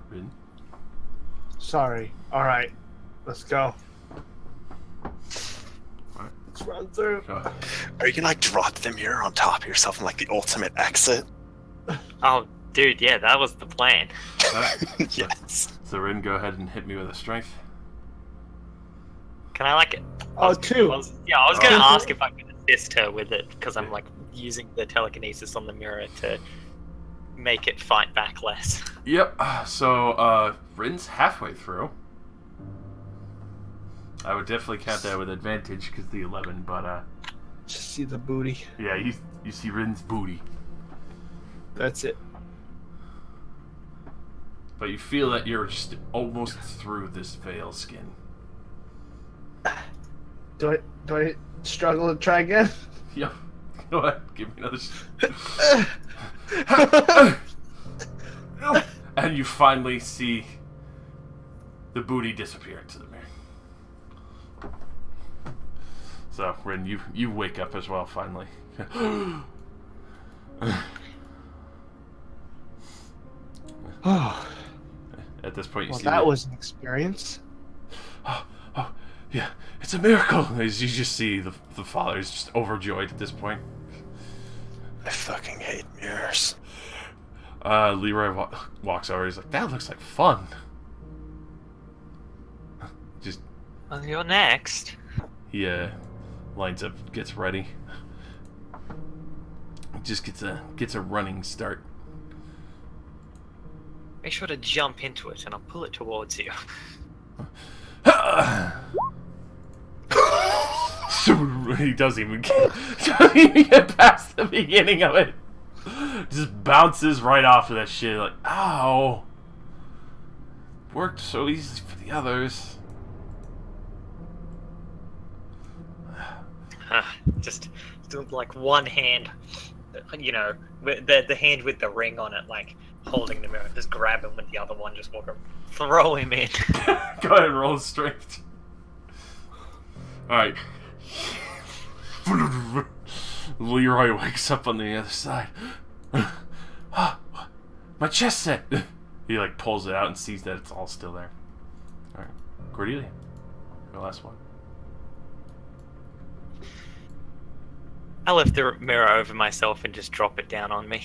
Rin?
Sorry. All right, let's go.
Alright.
Let's run through.
Go ahead.
Are you gonna like drop the mirror on top of yourself and like the ultimate exit?
Oh, dude, yeah, that was the plan.
Alright.
Yes.
So Rin, go ahead and hit me with a strength.
Can I like it?
Oh, two.
I was gonna ask if I could assist her with it because I'm like using the telekinesis on the mirror to make it fight back less.
Yep. So Rin's halfway through. I would definitely count that with advantage because the 11, but
Just see the booty.
yeah, you see Rin's booty,
That's it.
but you feel that you're just almost through this veil skin.
Do I struggle to try again?
Yep. Go ahead, give me another. And you finally see the booty disappear into the mirror. So, Rin, you wake up as well, finally.
Oh,
At this point, you
well,
see
that was an experience.
Oh, yeah, it's a miracle! As you just see, the father is just overjoyed at this point.
I fucking hate mirrors.
Leroy walks over, he's like, that looks like fun. Just,
Well, you're next.
he lines up, gets ready. Just gets a running start.
Make sure to jump into it and I'll pull it towards you.
So he doesn't even get past the beginning of it. Just bounces right off of that shit like, ow. Worked so easy for the others.
Just like one hand, the hand with the ring on it, like holding the mirror, just grab him with the other one, just walk him, throw him in.
Go ahead and roll strength. Alright. Leroy wakes up on the other side. My chest set! He like pulls it out and sees that it's all still there. Alright. Cordelia. Your last one.
I lift the mirror over myself and just drop it down on me.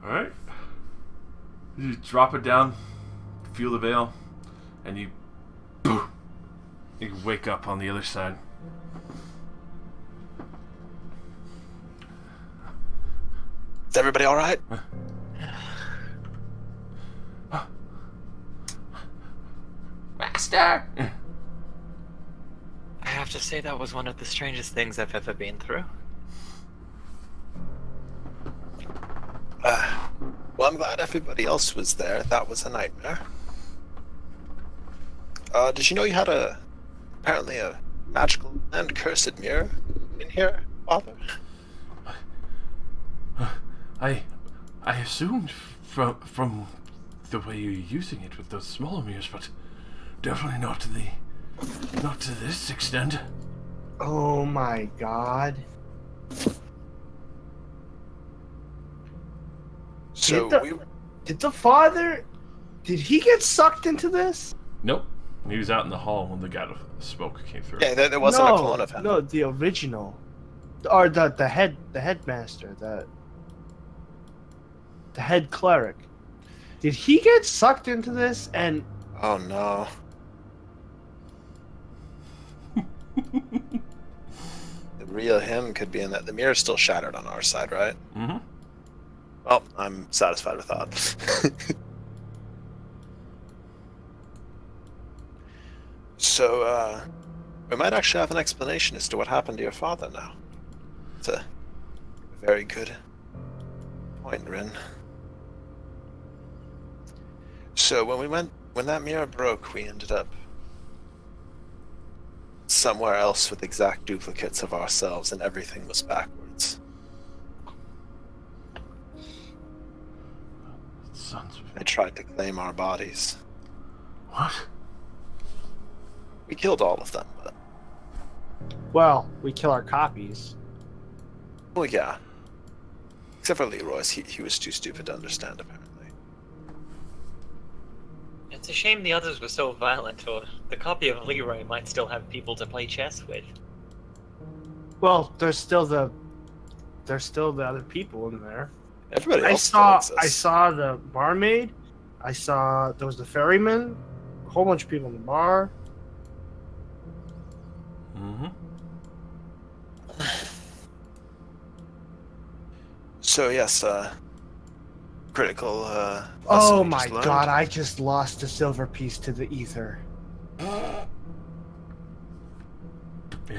Alright. You drop it down, feel the veil, and you wake up on the other side.
Is everybody alright?
Master!
I have to say that was one of the strangest things I've ever been through.
Well, I'm glad everybody else was there. That was a nightmare. Did you know you had apparently a magical and cursed mirror in here, Father?
I assumed from the way you're using it with those smaller mirrors, but definitely not to this extent.
Oh my god.
So
Did the father... Did he get sucked into this?
Nope. He was out in the hall when the guy with the smoke came through.
yeah, there wasn't a clone of him.
No, the original. Or the headmaster, the head cleric. Did he get sucked into this? And
Oh no. The real him could be in that. The mirror's still shattered on our side, right?
Mm-hmm.
Well, I'm satisfied with that. So, we might actually have an explanation as to what happened to your father now. It's a very good point, Rin. So when that mirror broke, we ended up somewhere else with exact duplicates of ourselves, and everything was backwards.
Sons of...
They tried to claim our bodies.
What?
We killed all of them, but...
well, we kill our copies.
Well, yeah. Except for Leroy's, he was too stupid to understand, apparently.
It's a shame the others were so violent, or the copy of Leroy might still have people to play chess with.
Well, there's still the other people in there.
Everybody
I
else still exists.
saw the barmaid. There was the ferryman. A whole bunch of people in the bar.
Mm-hmm.
So yes, critical.
Oh
lesson we
my
just learned.
god! I just lost a silver piece to the ether.
Yep.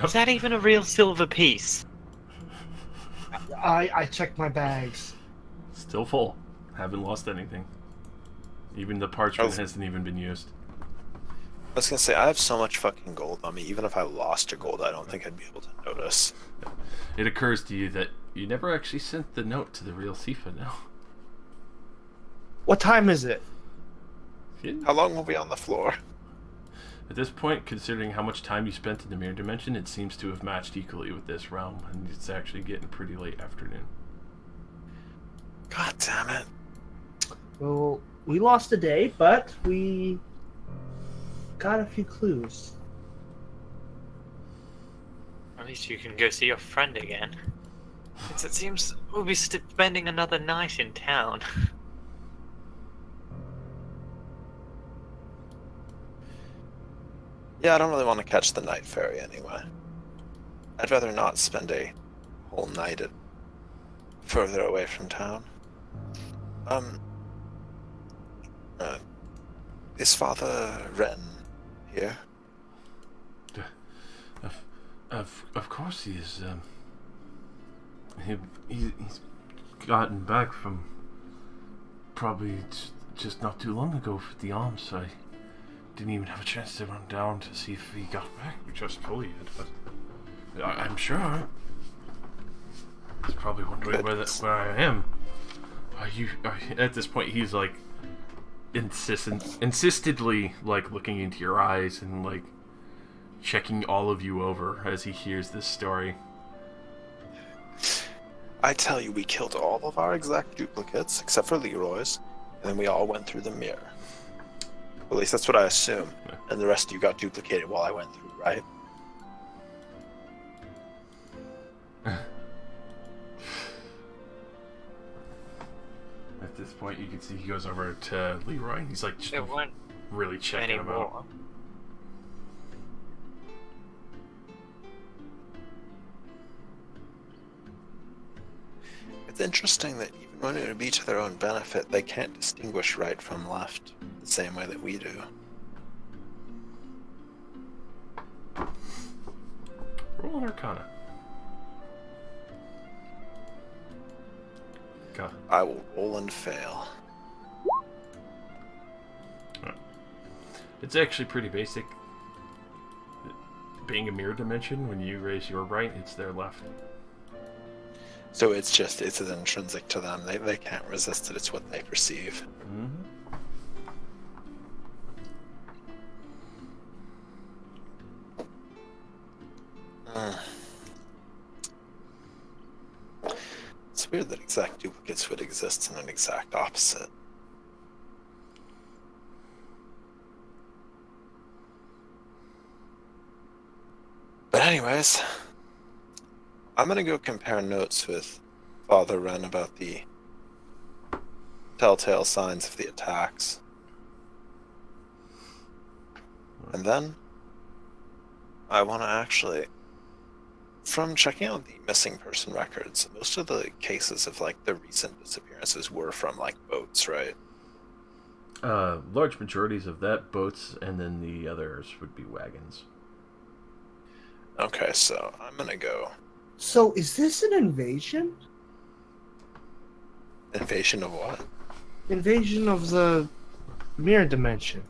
Was that even a real silver piece?
I checked my bags.
Still full. Haven't lost anything. Even the parchment hasn't even been used.
I was gonna say, I have so much fucking gold on me. Even if I lost your gold, I don't think I'd be able to notice.
It occurs to you that you never actually sent the note to the real Sifa now.
What time is it?
How long will we be on the floor?
At this point, considering how much time you spent in the mirror dimension, it seems to have matched equally with this realm, and it's actually getting pretty late afternoon.
God damn it.
Well, we lost a day, but we got a few clues.
At least you can go see your friend again. Since it seems we'll be spending another night in town.
Yeah, I don't really want to catch the night ferry anyway. I'd rather not spend a whole night further away from town. Is Father Wren here?
Of course he is. He's gotten back from probably just not too long ago for the arms. I didn't even have a chance to run down to see if he got back. We just fully had, but I'm sure. He's probably wondering where I am. At this point, he's like insistently like looking into your eyes and like checking all of you over as he hears this story.
I tell you, we killed all of our exact duplicates, except for Leroy's, and then we all went through the mirror. At least that's what I assume.
Yeah.
And the rest of you got duplicated while I went through, right?
At this point, you can see he goes over to Leroy, and he's like just
There weren't
really checking him out.
anymore.
It's interesting that even when it would be to their own benefit, they can't distinguish right from left the same way that we do.
Roll an Arcana. God.
I will roll and fail.
It's actually pretty basic. Being a mirror dimension, when you raise your right, it's their left.
So it's as intrinsic to them. They can't resist it. It's what they perceive.
Mm-hmm.
weird that exact duplicates would exist in an exact opposite. But anyways, I'm gonna go compare notes with Father Wren about the telltale signs of the attacks. And then I want to actually, from checking out the missing person records, most of the cases of like the recent disappearances were from like boats, right?
Large majorities of that boats, and then the others would be wagons.
Okay, so I'm gonna go
So is this an invasion?
invasion of what?
Invasion of the mirror dimension.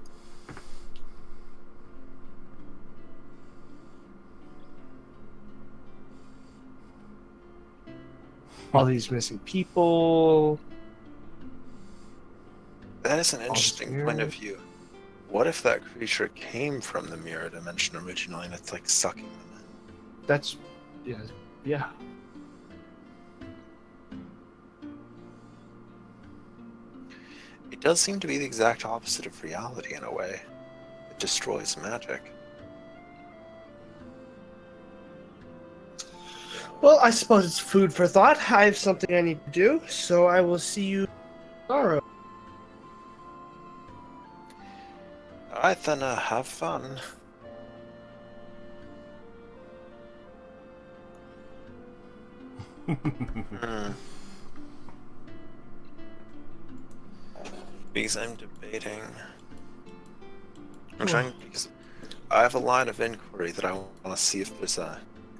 All these missing people.
That is an interesting point of
spirit.
view. What if that creature came from the mirror dimension originally and it's like sucking them in?
That's yeah.
It does seem to be the exact opposite of reality in a way. It destroys magic.
Well, I suppose it's food for thought. I have something I need to do, so I will see you tomorrow.
Alright then, have fun. Hmm. Because I'm debating. I'm trying because I have a line of inquiry that I want to see if there's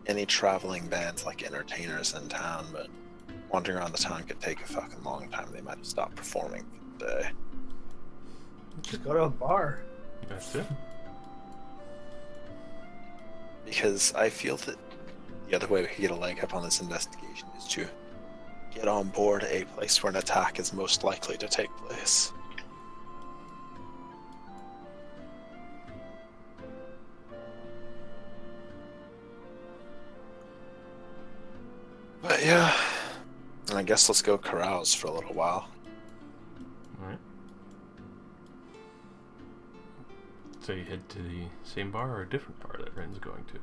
any traveling bands like entertainers in town, but wandering around the town could take a fucking long time. They might have stopped performing for the day.
Just go to a bar.
That's it.
Because I feel that the other way we could get a leg up on this investigation is to get on board a place where an attack is most likely to take place. But yeah, I guess let's go carouse for a little while.
Alright. So you head to the same bar or a different bar that Ren's going to?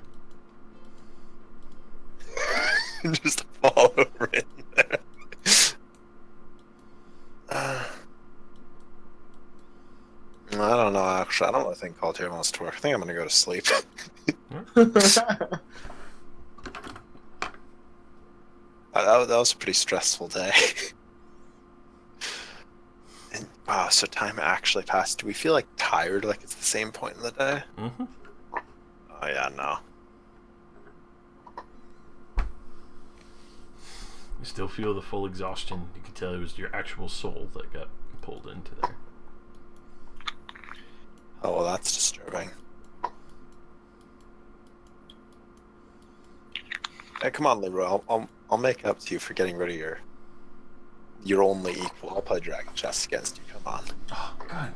Just fall over in there. I don't know, actually. I don't really think Caltier wants to work. I think I'm gonna go to sleep. That was a pretty stressful day. And wow, so time actually passed. Do we feel like tired, like it's the same point in the day?
Mm-hmm.
Oh yeah, no.
You still feel the full exhaustion. You can tell it was your actual soul that got pulled into there.
Oh well, that's disturbing. Hey, come on, Leroy. I'll make up to you for getting rid of your only equal. I'll play Dragon Chess against you. Come on.
Oh God!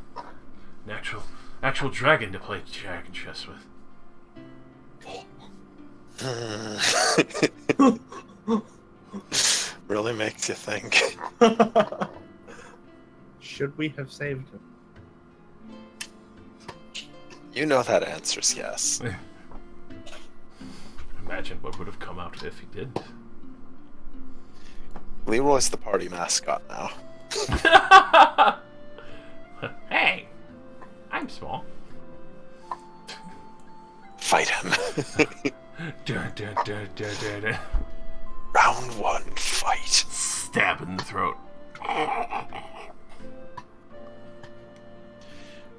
An actual dragon to play dragon chess with.
Really makes you think.
Should we have saved him?
You know that answer's yes.
Imagine what would have come out if he didn't.
Leroy's the party mascot now.
Hey, I'm small.
Fight him.
Dun, dun, dun, dun, dun, dun.
Round one, fight.
Stab in the throat.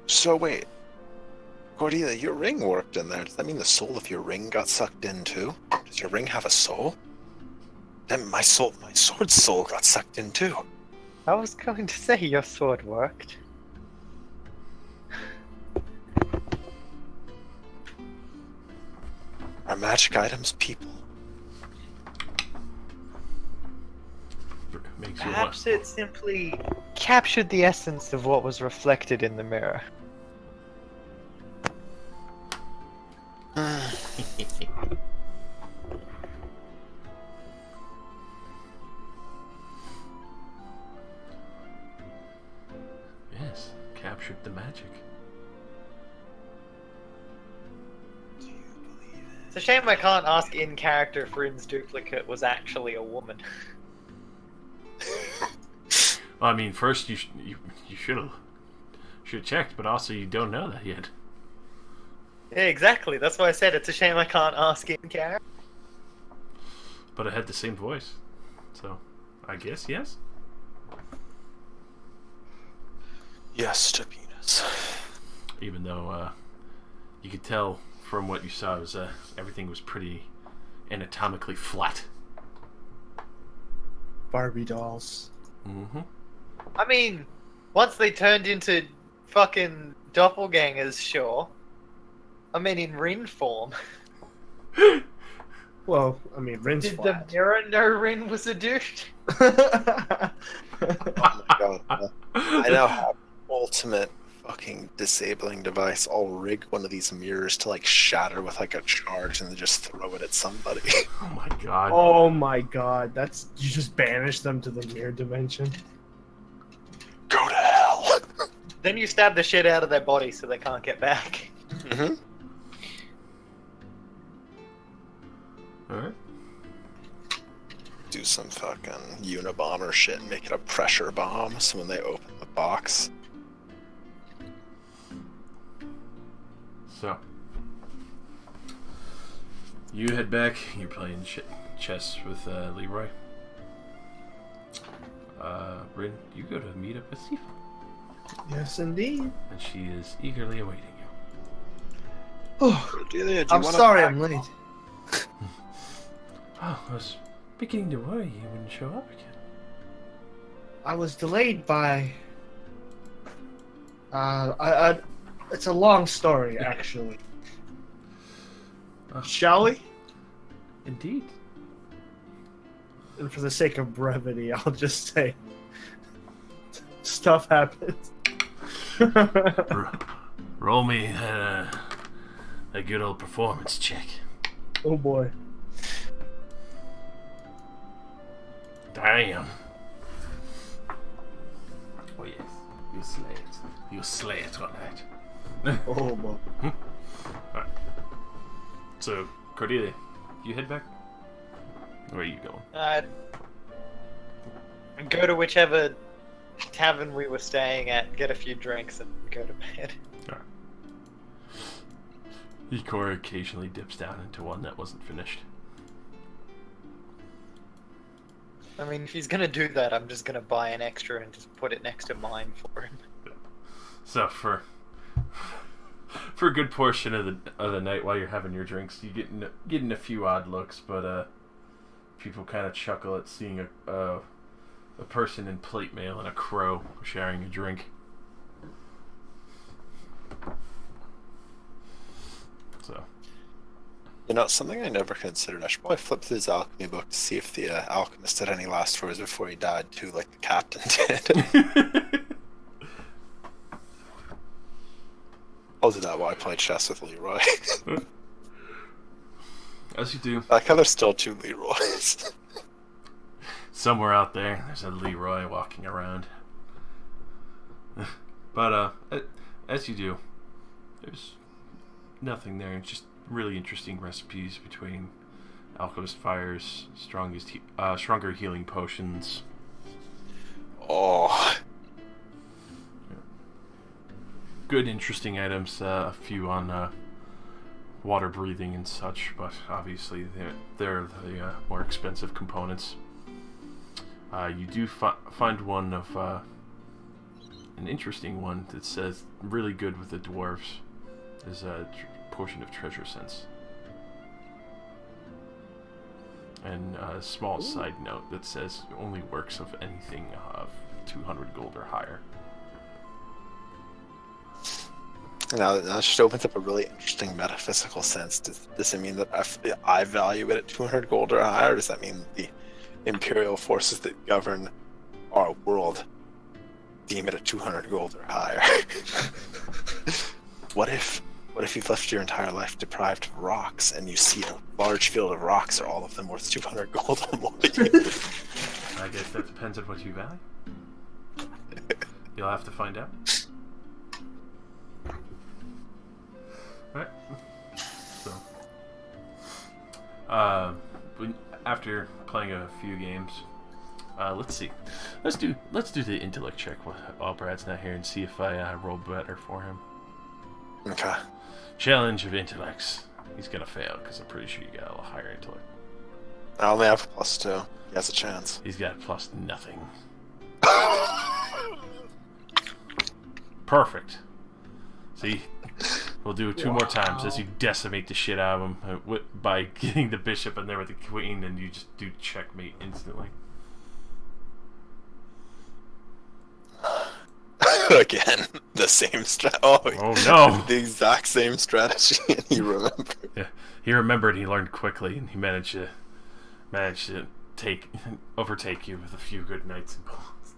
So wait, Cordelia, your ring worked in there. Does that mean the soul of your ring got sucked in too? Does your ring have a soul? Then my sword's soul got sucked in too.
I was going to say your sword worked.
Are magic items people?
Makes you
Perhaps
what?
it simply captured the essence of what was reflected in the mirror. It's a shame I can't ask in character if Rin's duplicate was actually a woman.
Well, I mean, first you should have checked, but also you don't know that yet.
Yeah, exactly. That's why I said it's a shame I can't ask in character.
But it had the same voice, so I guess yes.
Yes, to penis.
Even though you could tell from what you saw was everything was pretty anatomically flat.
Barbie dolls.
Mm-hmm.
I mean, once they turned into fucking doppelgangers, sure. I mean, in Rin form.
Well, I mean, Rin's
Did
flat.
the mirror know Rin was a dude?
Oh my god. I now have ultimate fucking disabling device. I'll rig one of these mirrors to like shatter with like a charge and then just throw it at somebody.
Oh my god.
Oh my god, that's you just banish them to the mirror dimension.
Go to hell.
Then you stab the shit out of their body so they can't get back.
Mm-hmm.
Alright.
Do some fucking Unabomber shit and make it a pressure bomb so when they open the box.
So, you head back. You're playing chess with Leroy. Rin, you go to meet up with Sifa,
Yes, indeed.
and she is eagerly awaiting you.
Oh,
Cordelia, do you
I'm
wanna
sorry
pack-
I'm late.
Oh, I was beginning to worry you wouldn't show up again.
I was delayed by. It's a long story, actually. Shall we?
Indeed.
And for the sake of brevity, I'll just say stuff happens.
Roll me a good old performance check.
Oh boy.
Damn. Oh yes, you slay it. You slay it all night.
Oh boy.
Alright. So, Cordelia, you head back? Where are you going?
Go to whichever tavern we were staying at, get a few drinks, and go to bed.
Alright. Ikora occasionally dips down into one that wasn't finished.
I mean, if he's gonna do that, I'm just gonna buy an extra and just put it next to mine for him.
So for a good portion of the night while you're having your drinks, you getting a few odd looks, but people kind of chuckle at seeing a person in plate mail and a crow sharing a drink. So
You know, something I never considered. I should probably flip through his alchemy book to see if the alchemist had any last words before he died, too, like the captain did. I'll do that while I play chess with Leroy.
as you do,
I like how there's still two Leroys.
somewhere out there's a Leroy walking around. But as you do, there's nothing there. It's just really interesting recipes between alchemist fires, stronger healing potions.
Oh,
Good, interesting items. A few on water breathing and such, but obviously they're the more expensive components. You do find one of an interesting one that says really good with the dwarves is a potion of treasure sense. And a small side note that says only works of anything of 200 gold or higher.
now that just opens up a really interesting metaphysical sense. Does it mean that I value it at 200 gold or higher, or does that mean the imperial forces that govern our world deem it at 200 gold or higher? What if you've lived your entire life deprived of rocks and you see a large field of rocks, are all of them worth 200 gold or more to you?
I guess that depends on what you value. You'll have to find out. Alright. So, After playing a few games, let's see. Let's do the intellect check while Brad's not here and see if I roll better for him.
Okay.
Challenge of intellects. He's gonna fail because I'm pretty sure you got a little higher intellect.
I only have +2. He has a chance.
He's got plus nothing. Perfect. See, we'll do it 2 more times as you decimate the shit out of him by getting the bishop in there with the queen, and you just do checkmate instantly.
Again, the same strat. Oh
no!
The exact same strategy, and he remembered.
Yeah, he remembered. He learned quickly, and he managed to overtake you with a few good knights and pawns.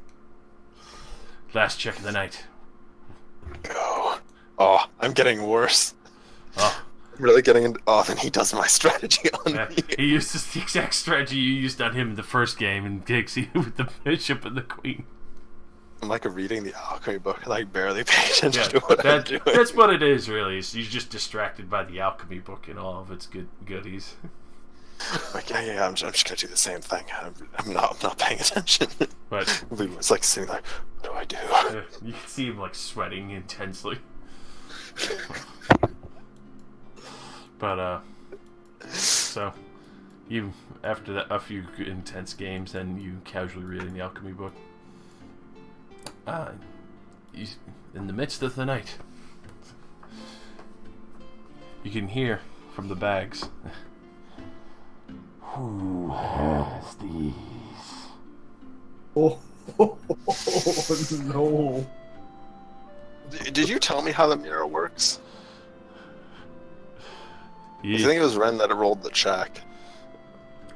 Last check of the night.
Go. Oh, I'm getting worse.
Oh,
I'm really getting into. Oh, then he does my strategy on
yeah.
me.
He used the exact strategy you used on him in the first game, and takes you with the bishop and the queen.
I'm like reading the alchemy book and I barely pay attention
Yeah,
to what I'm doing.
that's what it is, really. Is you're just distracted by the alchemy book and all of its goodies.
Like, yeah, I'm just gonna do the same thing. I'm not paying attention.
But
It's like sitting there. What do?
you can see him like sweating intensely. But so you after a few intense games, then you casually reading the alchemy book. In the midst of the night, you can hear from the bags. Who has these?
Oh, no.
Did you tell me how the mirror works? I
You,
think it was Ren that rolled the check.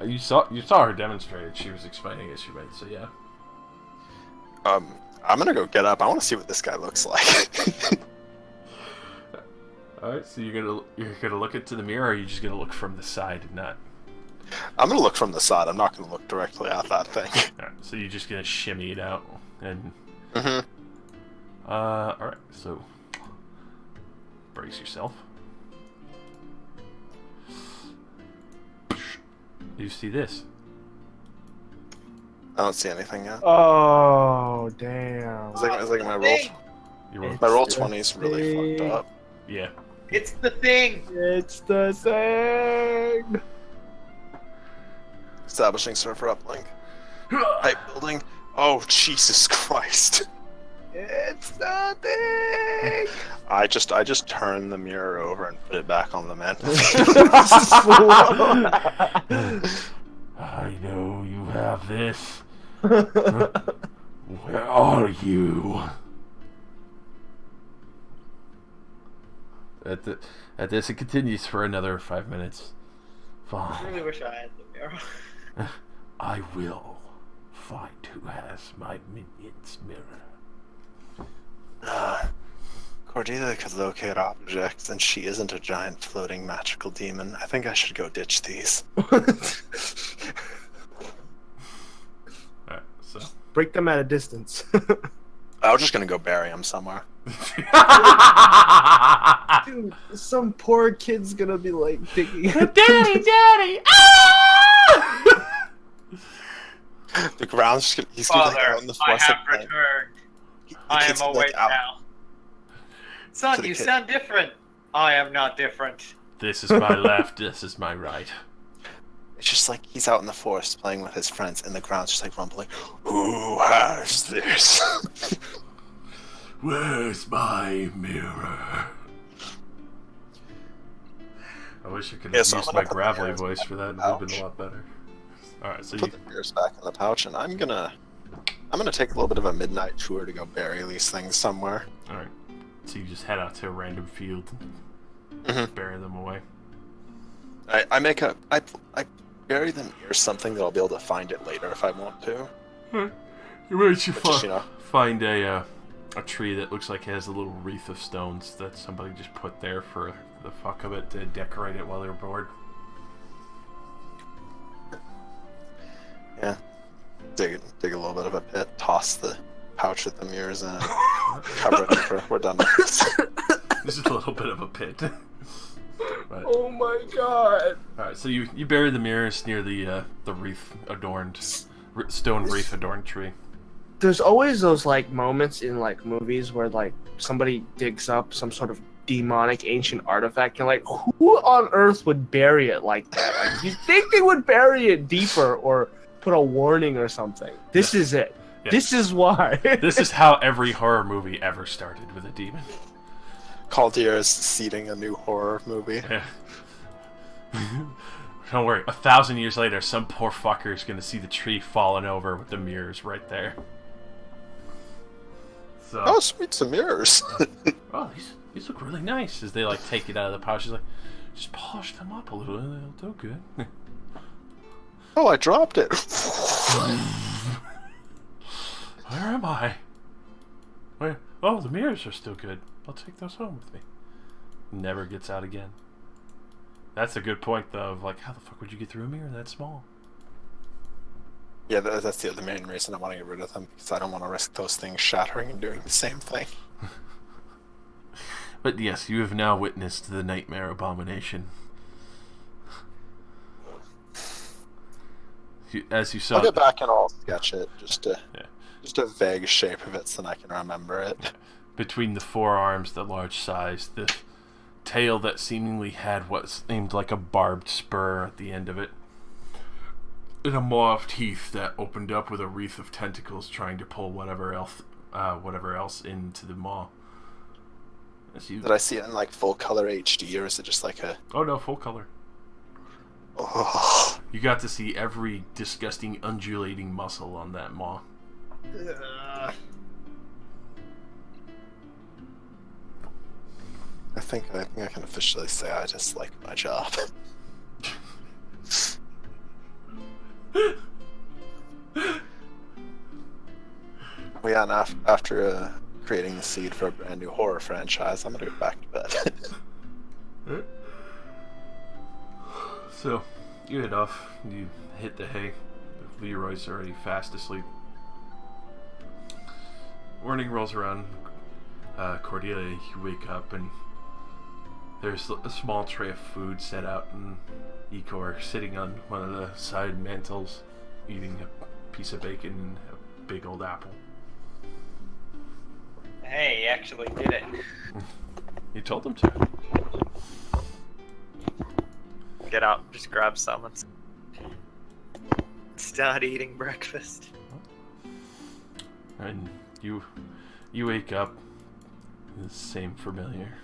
you saw her demonstrate it. She was explaining as she went. So yeah.
I'm gonna go get up. I want to see what this guy looks like.
All right. So you're gonna look into the mirror, or are you just gonna look from the side and not?
I'm gonna look from the side. I'm not gonna look directly at that thing.
All right, so you're just gonna shimmy it out and.
Mm-hmm.
All right. So brace yourself. You see this?
I don't see anything yet.
Oh, damn.
It's like my roll.
You roll.
My roll 20 is really fucked up.
Yeah.
It's the thing.
It's the thing.
Establishing server uplink. Pipe building. Oh, Jesus Christ.
It's the thing.
I just turned the mirror over and put it back on the mantelpiece.
I know you have this. Where are you? At this, it continues for another 5 minutes.
I
Fine.
really wish I had the mirror.
I will find who has my minion's mirror.
Cordelia could locate objects, and she isn't a giant floating magical demon. I think I should go ditch these.
Alright, so.
Break them at a distance.
I was just gonna go bury him somewhere.
Dude, some poor kid's gonna be like digging.
Daddy!
The ground's just he's gonna
Father,
out in the
I
forest.
have returned. I am awake now. Son,
To the
you
kid.
sound different. I am not different.
This is my left, this is my right.
It's just like he's out in the forest playing with his friends, and the ground's just like rumbling. Who has this?
Where's my mirror? I wish I could have
Yeah, so
used
I'm
my
gonna put the
gravelly
mirrors
voice
back
for
in
that.
the
It would have been
pouch.
a lot better. Alright, so
Put
you,
the mirrors back in the pouch, and I'm gonna take a little bit of a midnight tour to go bury these things somewhere.
alright. So you just head out to a random field and
Mhm.
bury them away.
I bury them near something that I'll be able to find it later if I want to.
You might should
But just, you know,
find a tree that looks like it has a little wreath of stones that somebody just put there for the fuck of it to decorate it while they were bored.
yeah, dig a little bit of a pit, toss the pouch with the mirrors in, and cover it over. We're done with this.
This is a little bit of a pit. But,
Oh my god.
all right, so you bury the mirrors near the wreath adorned, stone wreath adorned tree.
There's always those like moments in like movies where like somebody digs up some sort of demonic ancient artifact. You're like, who on earth would bury it like that? Like, you think they would bury it deeper or put a warning or something? This is it.
Yeah.
This is why.
This is how every horror movie ever started, with a demon.
Caldear is seeding a new horror movie.
Yeah. Don't worry, 1,000 years later, some poor fucker is gonna see the tree falling over with the mirrors right there. So,
Oh, sweet, some mirrors.
oh, these look really nice. As they like take it out of the pouch, she's like, just polish them up a little, and they'll do good.
Oh, I dropped it.
Where am I? Where? Oh, the mirrors are still good. I'll take those home with me. Never gets out again. That's a good point, though. Of like, how the fuck would you get through a mirror that small?
Yeah, that's the main reason I want to get rid of them, because I don't want to risk those things shattering and doing the same thing.
But yes, you have now witnessed the nightmare abomination. As you saw,
I'll get back and I'll sketch it, just a
Yeah.
vague shape of it so that I can remember it.
between the forearms, the large size, the tail that seemingly had what seemed like a barbed spur at the end of it, and a maw of teeth that opened up with a wreath of tentacles trying to pull whatever else into the maw. As you,
Did I see it in like full color HD, or is it just like a...
oh no, full color.
Oh.
You got to see every disgusting undulating muscle on that maw.
I think I can officially say I just like my job. Well, yeah, and after creating the seed for a brand new horror franchise, I'm gonna go back to bed.
So, you head off, you hit the hay. Leroy's already fast asleep. Morning rolls around. Cordelia, you wake up and there's a small tray of food set out, and Ecor sitting on one of the side mantles eating a piece of bacon and a big old apple.
Hey, he actually did it.
You told him to.
Get up, just grab some and start eating breakfast.
And you wake up, the same familiar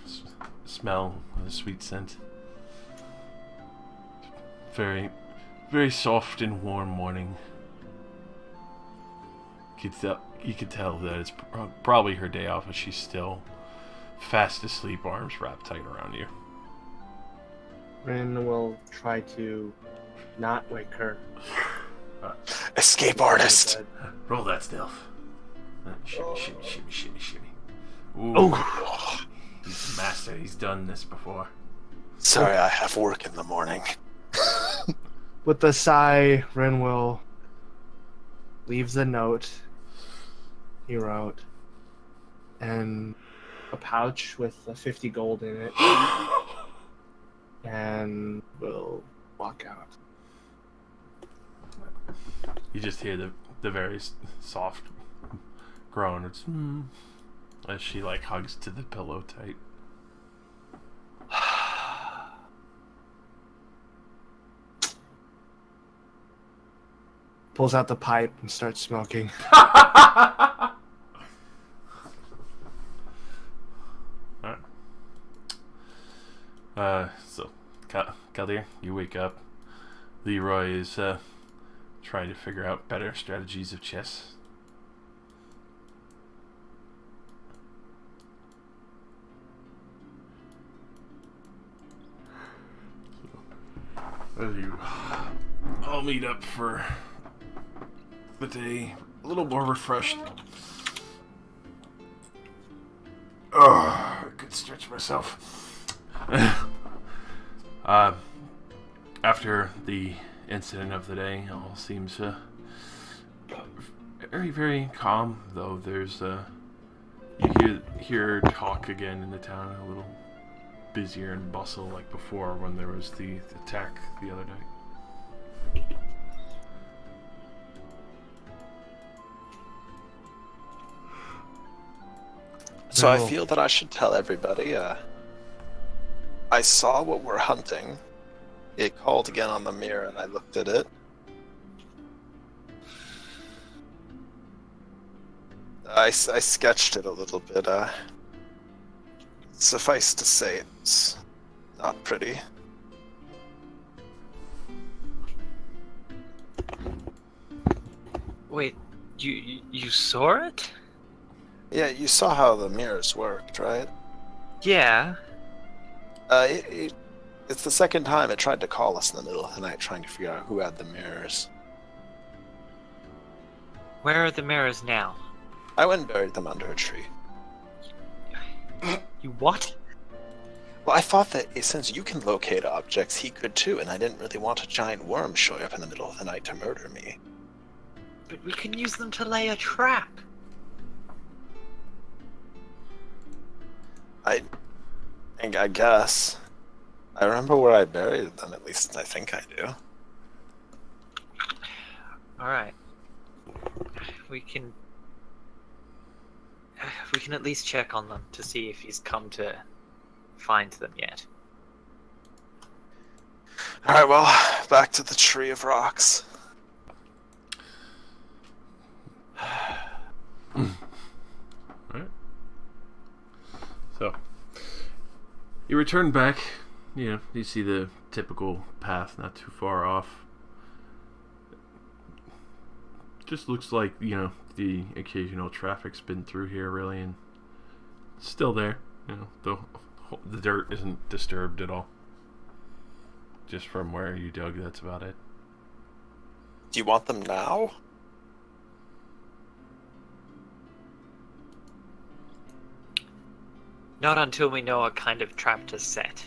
smell of a sweet scent. Very, very soft and warm morning. You could tell that it's probably her day off, and she's still fast asleep, arms wrapped tight around you.
Rin will try to not wake her.
Escape artist!
Roll that stealth. Shimmy, shimmy, shimmy, shimmy, shimmy. Ooh.
Oh.
He's a master. He's done this before.
Sorry, I have work in the morning.
With a sigh, Rin will leave the note he wrote and a pouch with 50 gold in it, and will walk out.
You just hear the very soft groan. It's as she like hugs to the pillow tight.
Pulls out the pipe and starts smoking.
So, Kaldir, you wake up. Leroy is trying to figure out better strategies of chess. As you all meet up for the day, a little more refreshed. Oh, I could stretch myself. After the incident of the day, all seems very, very calm. Though there's you hear talk again in the town, a little busier and bustle like before when there was the attack the other night.
So I
Cool.
feel that I should tell everybody, I saw what we're hunting. It called again on the mirror and I looked at it. I sketched it a little bit. Suffice to say, it's not pretty.
Wait, you saw it?
Yeah, you saw how the mirrors worked, right?
Yeah.
It's the second time it tried to call us in the middle of the night trying to figure out who had the mirrors.
Where are the mirrors now?
I went and buried them under a tree.
You what?
Well, I thought that since you can locate objects, he could too, and I didn't really want a giant worm showing up in the middle of the night to murder me.
But we can use them to lay a trap.
I guess. I remember where I buried them, at least I think I do.
Alright. We can at least check on them to see if he's come to find them yet.
Alright, well, back to the Tree of Rocks.
Alright. So, you return back. You see the typical path not too far off. Just looks like, the occasional traffic's been through here, really, and it's still there. The dirt isn't disturbed at all. Just from where you dug, that's about it.
Do you want them now?
Not until we know what kind of trap to set.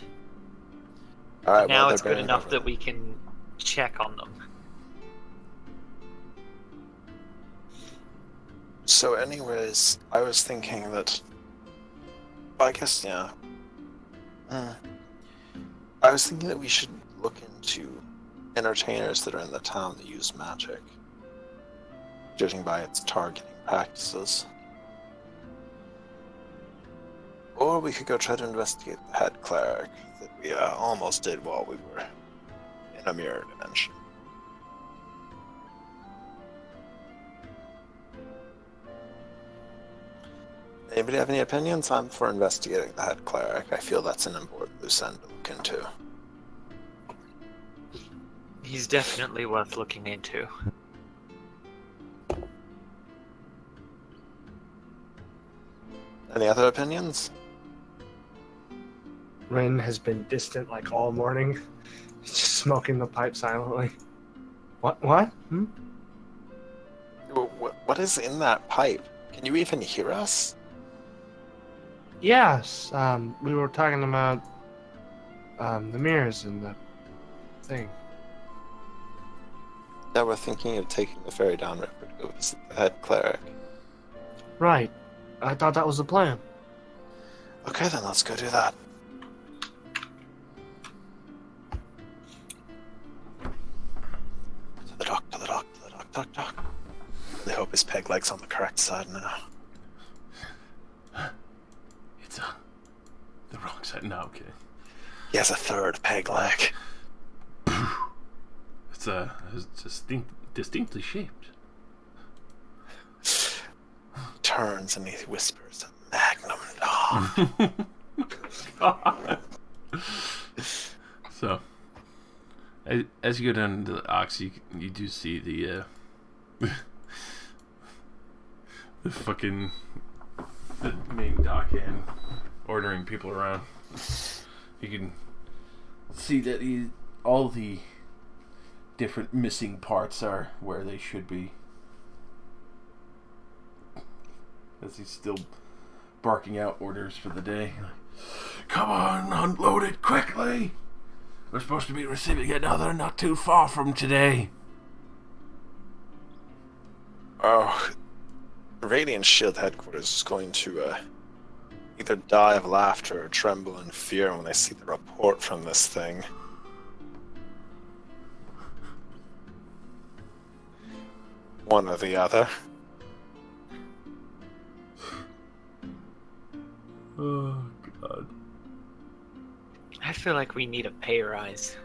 Alright,
Now
well,
it's
they're
good
buried
enough
over
that
there.
we can check on them.
So anyways, I was thinking that... I guess, yeah. I was thinking that we should look into entertainers that are in the town that use magic, judging by its targeting practices. Or we could go try to investigate the head cleric that we almost did while we were in a mirror dimension. Anybody have any opinions? I'm for investigating the head cleric. I feel that's an important loose end to look into.
He's definitely worth looking into.
Any other opinions?
Rin has been distant like all morning, just smoking the pipe silently. What? Hmm?
What is in that pipe? Can you even hear us?
Yes, we were talking about the mirrors and the thing.
Yeah, we're thinking of taking the ferry downriver to go visit the head cleric.
Right. I thought that was the plan.
Okay, then let's go do that. To the dock, to the dock, to the dock, dock, dock. I hope his peg leg's on the correct side now.
It's on the wrong side. No, okay.
He has a third peg leg.
It's distinctly shaped.
Turns and he whispers, "Magnum dom."
So, as you go down to the Ox, you do see the the main dockhand ordering people around. You can see that all the different missing parts are where they should be. As he's still barking out orders for the day. Come on, unload it quickly! We're supposed to be receiving another not too far from today.
Oh, Radiant Shield headquarters is going to either die of laughter or tremble in fear when they see the report from this thing. One or the other.
Oh, God.
I feel like we need a pay rise.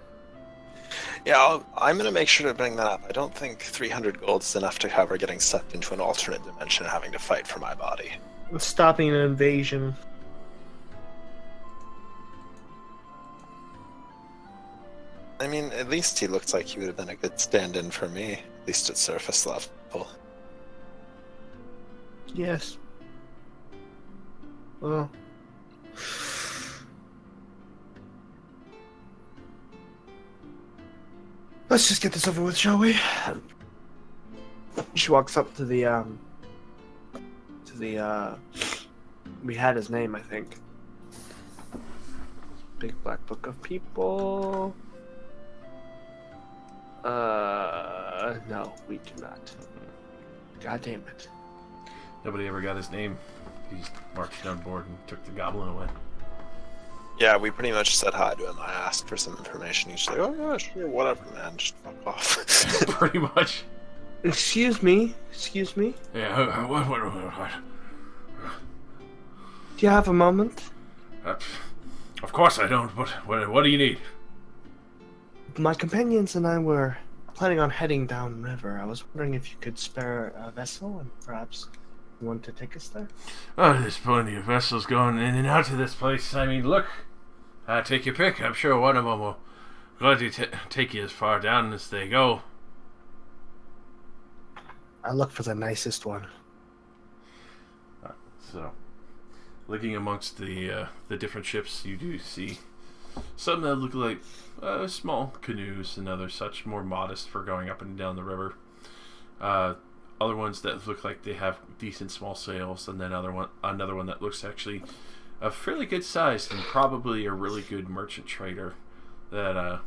Yeah, I'm gonna make sure to bring that up. I don't think 300 gold is enough to cover getting sucked into an alternate dimension and having to fight for my body.
Stopping an invasion.
I mean, at least he looks like he would have been a good stand-in for me, at least at surface level.
Yes. Well. Let's just get this over with, shall we? She walks up to the we had his name, I think. Big black book of people. No, we do not. God damn it.
Nobody ever got his name. He marched on board and took the goblin away.
Yeah, we pretty much said hi to him. I asked for some information. He's like, oh yeah, sure, whatever, man, just fuck off.
Pretty much.
Excuse me.
Yeah, what?
Do you have a moment?
Of course I don't, but what do you need?
My companions and I were planning on heading downriver. I was wondering if you could spare a vessel and perhaps one to take us there?
Oh, there's plenty of vessels going in and out of this place. I mean, look, take your pick. I'm sure one of them will gladly take you as far down as they go.
I look for the nicest one.
So, looking amongst the different ships, you do see some that look like small canoes and other such, more modest for going up and down the river. Other ones that look like they have decent small sails, and then another one that looks actually a fairly good sized and probably a really good merchant trader that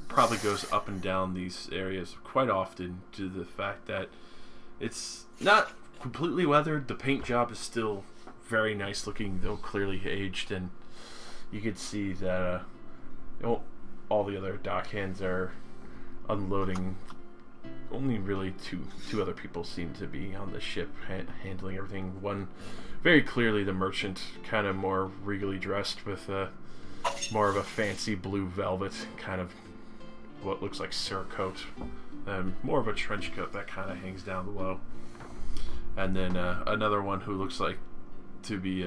probably goes up and down these areas quite often, due to the fact that it's not completely weathered. The paint job is still very nice looking, though clearly aged, and you can see that all the other dockhands are unloading. Only really two other people seem to be on the ship handling everything. One, very clearly the merchant, kind of more regally dressed with more of a fancy blue velvet, kind of what looks like surcoat, more of a trench coat that kind of hangs down below. And then another one who looks like to be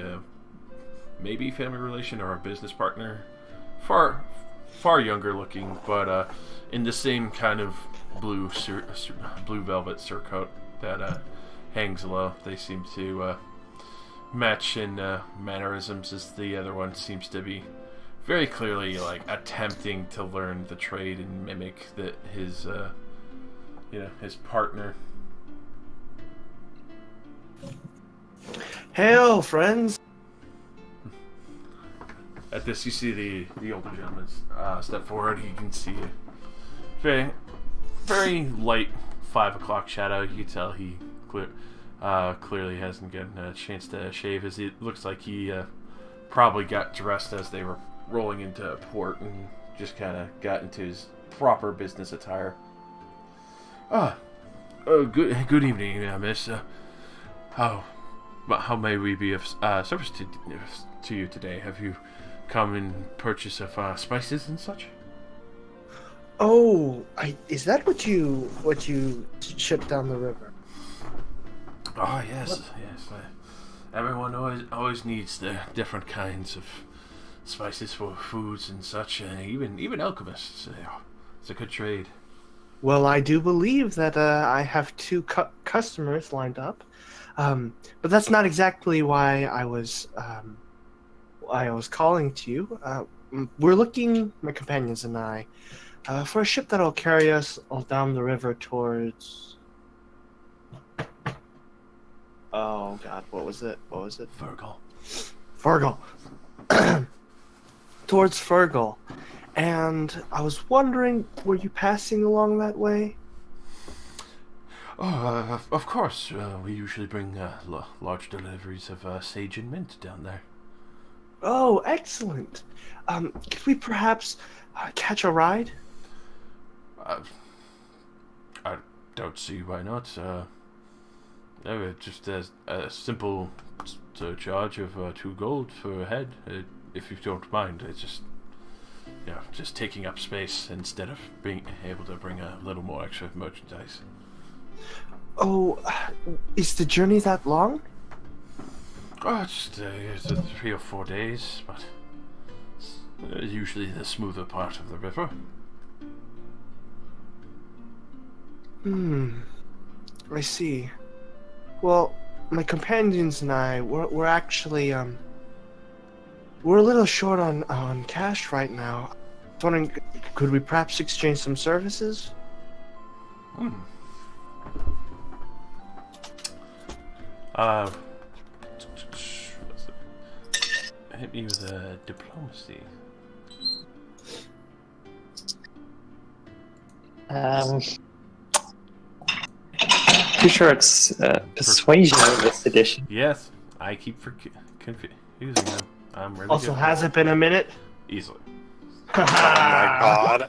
maybe family relation or a business partner, far younger looking, but in the same kind of blue velvet surcoat that hangs low. They seem to match in mannerisms, as the other one seems to be very clearly like attempting to learn the trade and mimic his partner.
Hail, friends!
At this, you see the older gentleman step forward. You can see a very light 5 o'clock shadow. You can tell he clearly hasn't gotten a chance to shave, as it looks like he probably got dressed as they were rolling into port and just kind of got into his proper business attire. Good evening, miss. How may we be of service to you today? Have you come in purchase of spices and such?
Oh, is that what you shipped down the river?
Oh yes. Everyone always needs the different kinds of spices for foods and such, and even alchemists. It's a good trade.
Well, I do believe that I have two customers lined up, but that's not exactly why I was calling to you. We're looking, my companions and I, for a ship that'll carry us all down the river towards. Oh God, what was it? Fergal. Towards Fergal. And I was wondering, were you passing along that way?
Oh, of course. We usually bring large deliveries of sage and mint down there.
Oh, excellent. Could we perhaps catch a ride?
I don't see why not. No, just a simple charge of 2 gold for a head, if you don't mind. It's just, just taking up space instead of being able to bring a little more extra merchandise.
Oh, is the journey that long?
Oh, just it's 3 or 4 days, but it's usually the smoother part of the river.
I see. Well, my companions and I, we're actually, we're a little short on cash right now. I was wondering, could we perhaps exchange some services?
Hit me with diplomacy.
Pretty sure it's persuasion in this edition.
Yes, I keep confusing them. I'm really
Also,
good.
has it been a minute?
Easily.
Oh my god.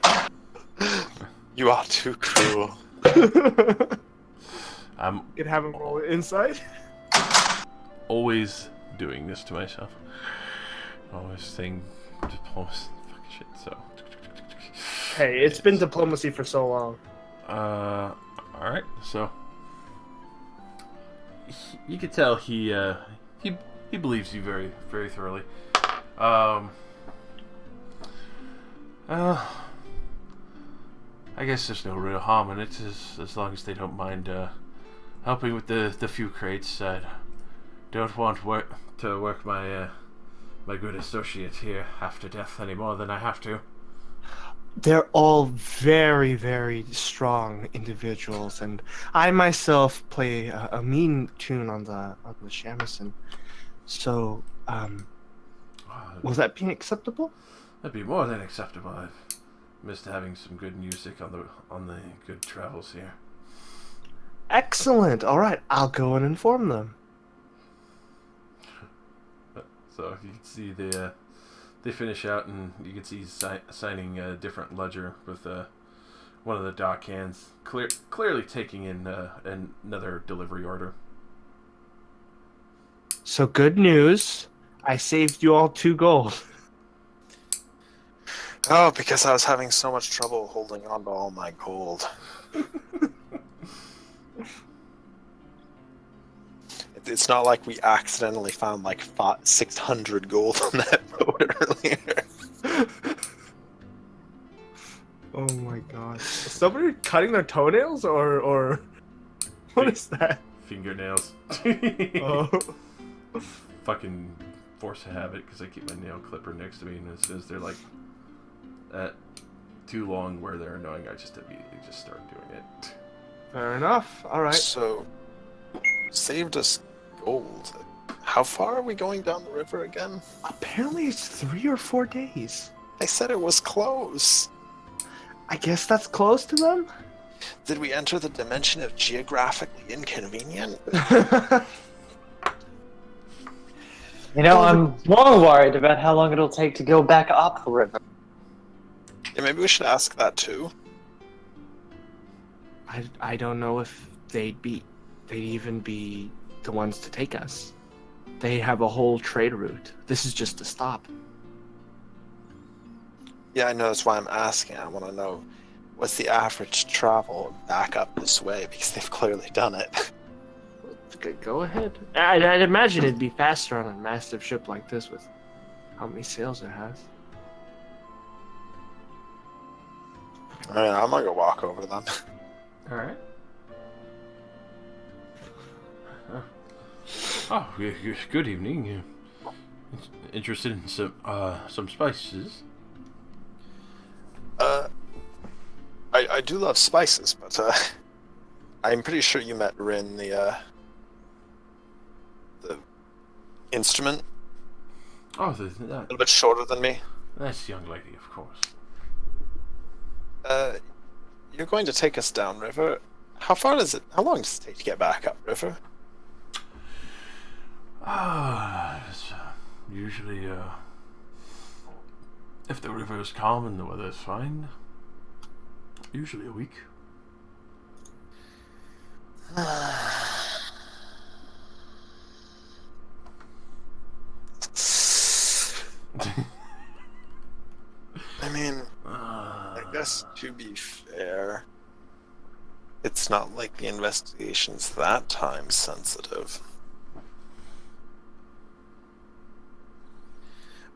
You are too cruel.
I'm
Could have him roll inside.
always doing this to myself. Always saying diplomacy, fucking shit. So.
Hey, it's been diplomacy for so long.
All right. So you can tell he believes you very, very thoroughly. I guess there's no real harm in it, as long as they don't mind helping with the few crates. I don't want to work my my good associate here after death any more than I have to.
They're all very, very strong individuals, and I myself play a mean tune on the shamisen. So, will that be acceptable?
That'd be more than acceptable. I've missed having some good music on the good travels here.
Excellent. All right, I'll go and inform them.
So you can see they finish out, and you can see he's signing a different ledger with one of the dock hands, clearly taking in another delivery order.
So good news. I saved you all 2 gold.
Oh, because I was having so much trouble holding on to all my gold. It's not like we accidentally found like 600 gold on that boat earlier.
Oh my god. Is somebody cutting their toenails or what is that?
Fingernails.
Oh.
Fucking force of habit, because I keep my nail clipper next to me, and as soon as they're like at too long where they're annoying, I just immediately just start doing it.
Fair enough. All right.
So, saved us gold. How far are we going down the river again?
Apparently it's 3 or 4 days.
I said it was close.
I guess that's close to them?
Did we enter the dimension of geographically inconvenient?
You know, I'm more worried about how long it'll take to go back up the river.
Yeah, maybe we should ask that too.
I don't know if they'd even be the ones to take us. They have a whole trade route. This is just a stop.
Yeah, I know, that's why I'm asking. I want to know what's the average travel back up this way, because they've clearly done it.
Go ahead. I'd imagine it'd be faster on a massive ship like this with how many sails it has.
Alright, I'm gonna go walk over them.
All right. Oh, good evening. Interested in some spices?
I do love spices, but I'm pretty sure you met Rin, the instrument.
Oh,
A little bit shorter than me.
nice young lady, of course.
You're going to take us downriver. How long does it take to get back upriver?
It's usually If the river is calm and the weather is fine, usually a week.
I mean, I guess to be fair, it's not like the investigation's that time sensitive.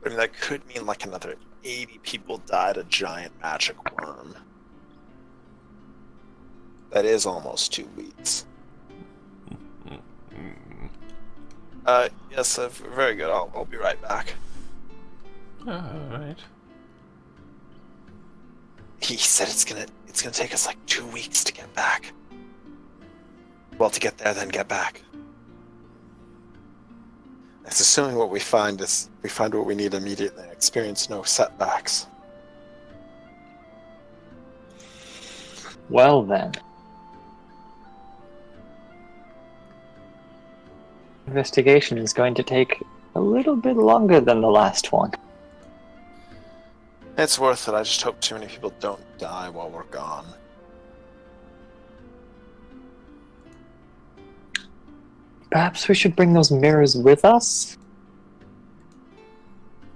I mean, that could mean like another 80 people died a giant magic worm. That is almost 2 weeks. Yes, very good. I'll be right back.
Alright.
He said it's gonna take us like 2 weeks to get back. Well, to get there, then get back. That's assuming what we find is we find what we need immediately and experience no setbacks.
Well then. Investigation is going to take a little bit longer than the last one.
It's worth it. I just hope too many people don't die while we're gone.
Perhaps we should bring those mirrors with us?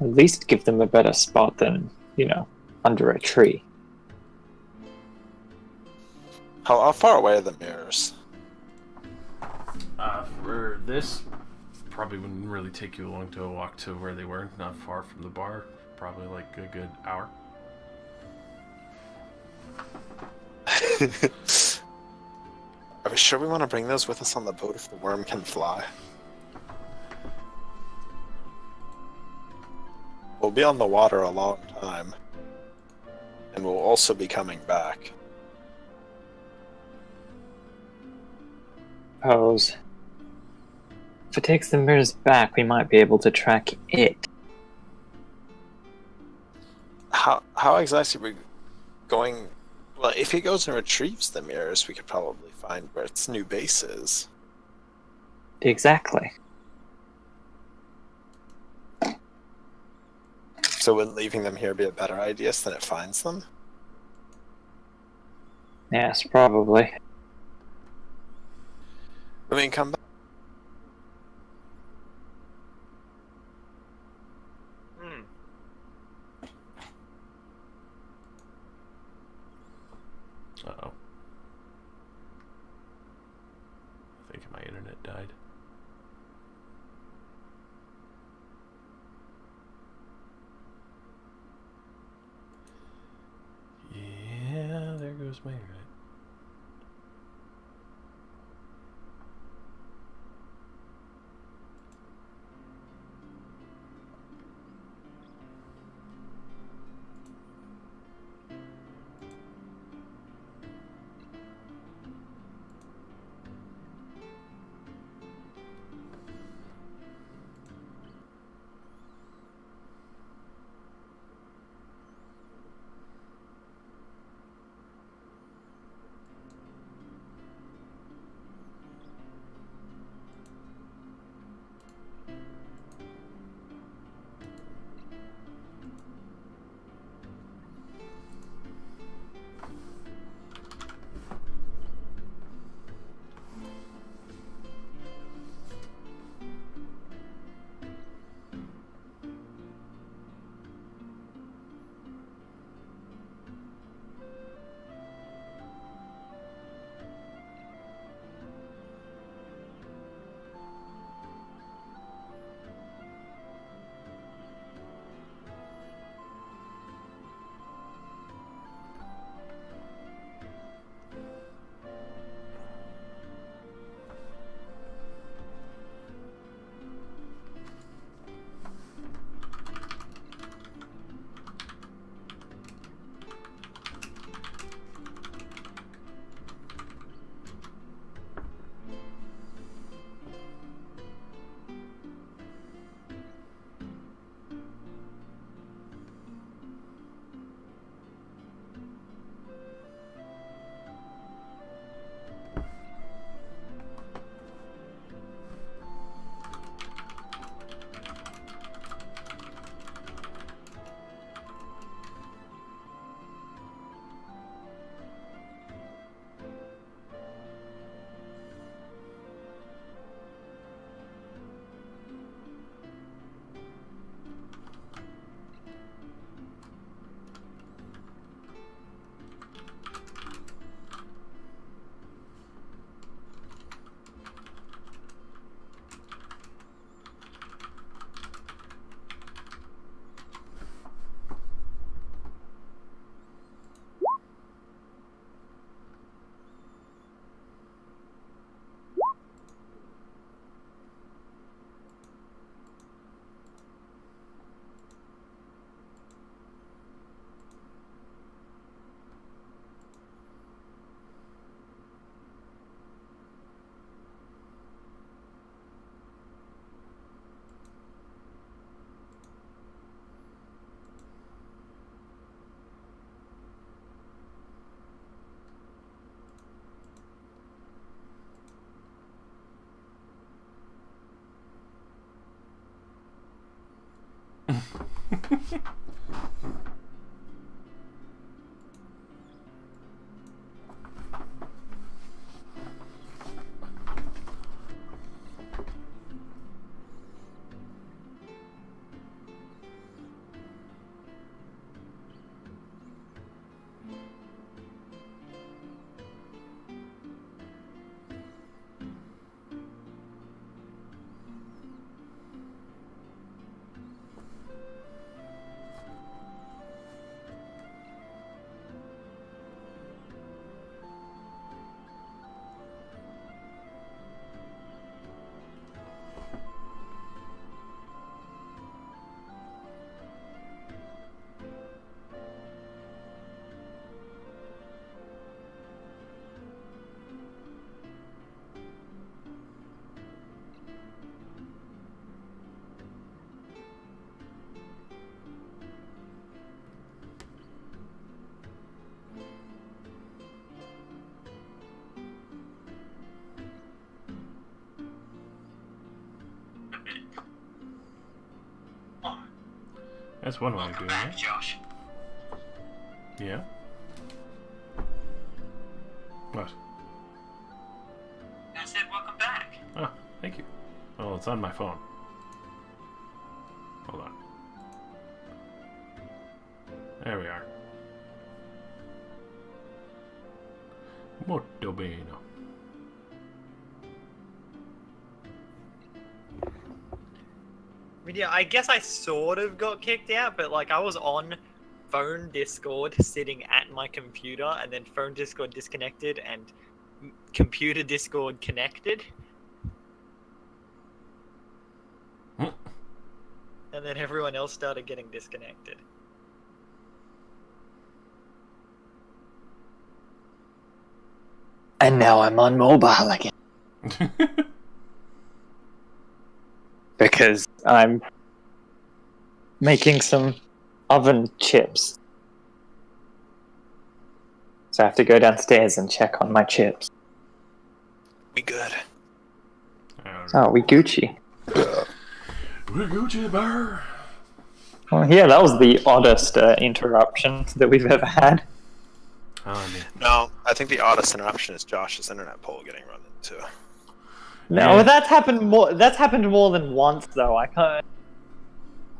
At least give them a better spot than, under a tree.
How far away are the mirrors?
For this, probably wouldn't really take you long to walk to where they were. Not far from the bar. Probably like a good hour.
Are we sure we want to bring those with us on the boat if the worm can fly? We'll be on the water a long time. And we'll also be coming back.
Suppose. If it takes the mirrors back, we might be able to track it.
How exactly are we going? Well, if he goes and retrieves the mirrors, we could probably find where its new base is.
Exactly.
So wouldn't leaving them here be a better idea so that it finds them?
Yes, probably.
I mean, come back.
Uh-oh. I think my internet died. Yeah, there goes my internet. That's one way of doing it.
Josh.
Yeah? What?
I said welcome back.
Oh, thank you. Oh, it's on my phone. Hold on. There we are. Molto bene.
I mean, yeah, I guess I sort of got kicked out, but like I was on phone Discord sitting at my computer, and then phone Discord disconnected, and computer Discord connected.
Hmm.
And then everyone else started getting disconnected.
And now I'm on mobile again. Because I'm making some oven chips. So I have to go downstairs and check on my chips.
We good.
Oh, we Gucci.
We're Gucci Bar.
Well, yeah, that was the oddest interruption that we've ever had.
Oh, man.
No, I think the oddest interruption is Josh's internet pole getting run into.
No,
Yeah.
that's happened more. That's happened more than once, though. I can't.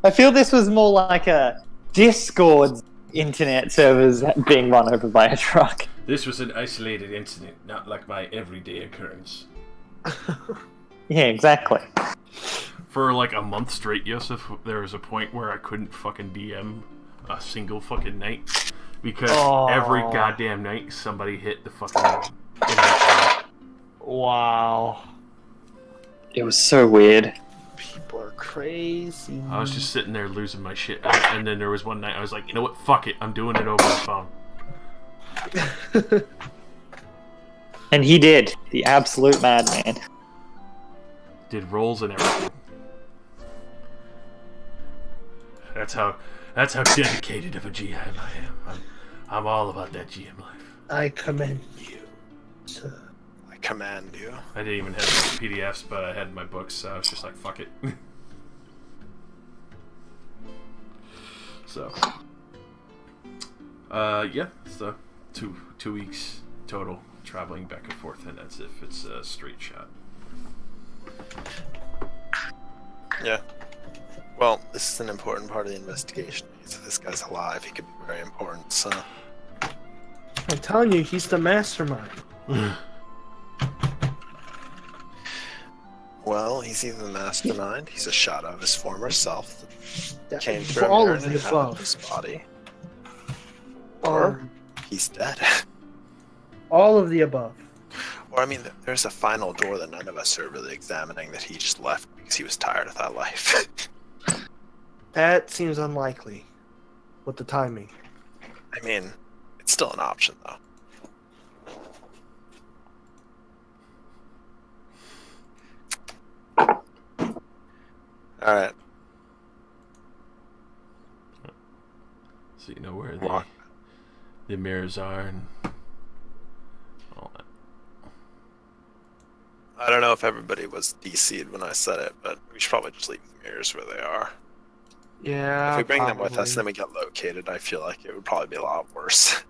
I feel this was more like a Discord's internet servers being run over by a truck.
This was an isolated incident, not like my everyday occurrence.
Yeah, exactly.
For like a month straight, Yosef, there was a point where I couldn't fucking DM a single fucking night. Because every goddamn night somebody hit the fucking internet.
Wow.
It was so weird.
People are crazy.
I was just sitting there losing my shit, and then there was one night I was like, you know what, fuck it, I'm doing it over the phone.
And he did. The absolute madman.
Did rolls and everything. That's how dedicated of a GM I am. I'm all about that GM life.
I commend you, sir.
I command you.
I didn't even have PDFs, but I had my books, so I was just like, fuck it. So, yeah, so 2 weeks total traveling back and forth, and that's if it's a straight shot.
Yeah. Well, this is an important part of the investigation. If this guy's alive, he could be very important, so...
I'm telling you, he's the mastermind.
Well, he's either the mastermind, he's a shadow of his former self that came
For
through a
all
mirror
of
and
the
inhabited
above.
his body. Or he's dead.
All of the above.
Or, I mean, there's a final door that none of us are really examining that he just left because he was tired of that life.
That seems unlikely. With the timing.
I mean, it's still an option, though. Alright.
So you know where
Walk.
the mirrors are and all that.
I don't know if everybody was DC'd when I said it, but we should probably just leave the mirrors where they are.
Yeah.
If we bring them with us,
probably.
then we get located. I feel like it would probably be a lot worse.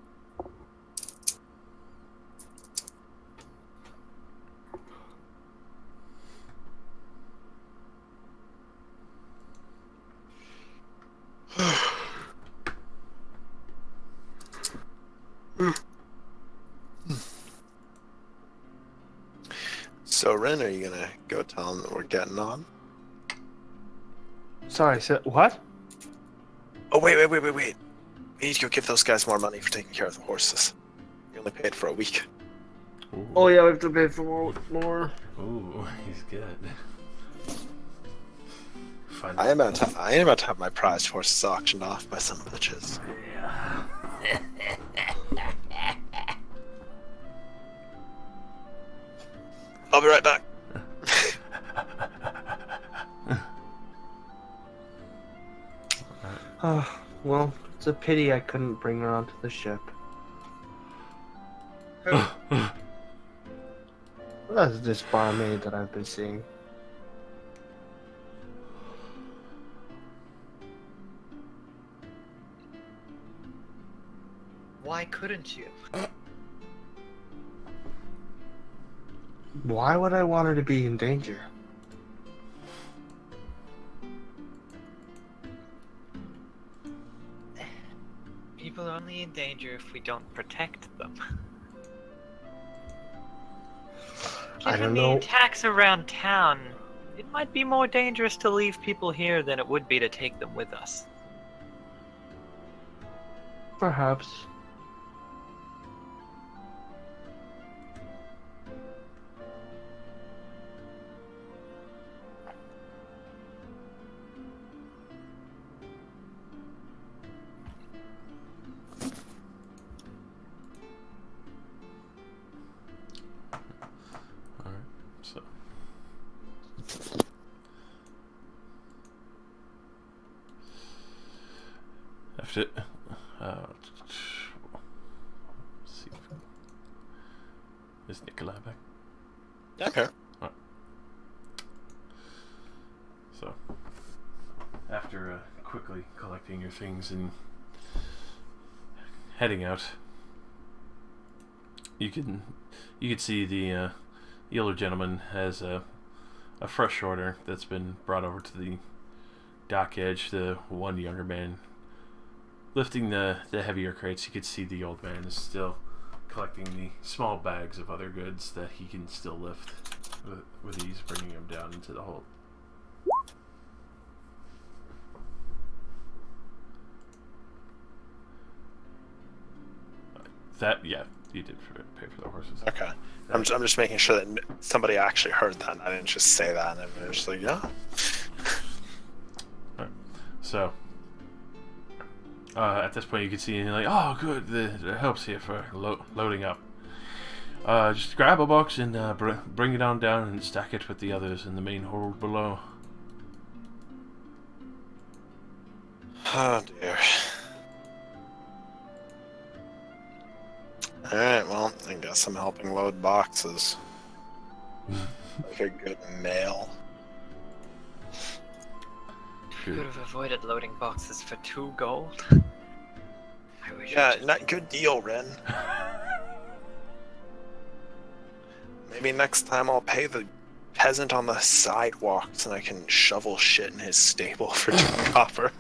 So, Ren, are you gonna go tell them that we're getting on?
Sorry. So what?
Oh, wait. We need to go give those guys more money for taking care of the horses. We only paid for a week.
Ooh.
Oh yeah, we have to pay for more.
Ooh, he's good. Fine.
I am about to have my prized horses auctioned off by some bitches.
Yeah.
I'll be right back.
Well, it's a pity I couldn't bring her onto the ship. That's this barmaid that I've been seeing.
Why couldn't you?
Why would I want her to be in danger?
People are only in danger if we don't protect them.
I
Given
don't
the
know.
attacks around town, it might be more dangerous to leave people here than it would be to take them with us.
Perhaps.
Alright, so. After. Let's see. Is Nikolai back?
Okay.
So, after quickly collecting your things and heading out, you can see the older gentleman has a fresh order that's been brought over to the dock edge. The one younger man lifting the heavier crates. You could see the old man is still collecting the small bags of other goods that he can still lift with ease, bringing them down into the hold. That, yeah, you did pay for the horses.
Okay. I'm just making sure that somebody actually heard that. I didn't just say that and I'm just like, yeah.
Right. So, at this point you can see, and you're like, oh, good, the help's here for loading up. Just grab a box and bring it on down and stack it with the others in the main hold below.
Oh, dear. Alright, well, I guess I'm helping load boxes. Like a good male.
Could have avoided loading boxes for 2 gold. I wish
Yeah, not good deal, Ren. Maybe next time I'll pay the peasant on the sidewalks and I can shovel shit in his stable for 2 copper.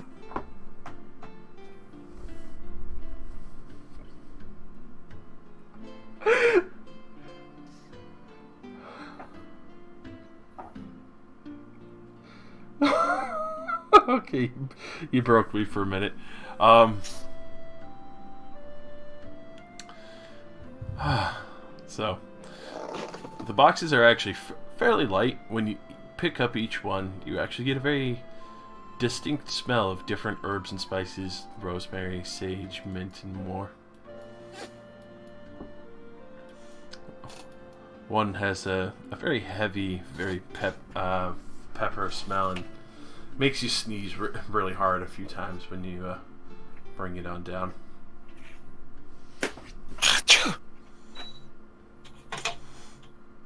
Okay, you broke me for a minute. So, the boxes are actually fairly light. When you pick up each one, you actually get a very distinct smell of different herbs and spices: rosemary, sage, mint, and more. One has a very heavy, very pepper smell and makes you sneeze really hard a few times when you bring it on down.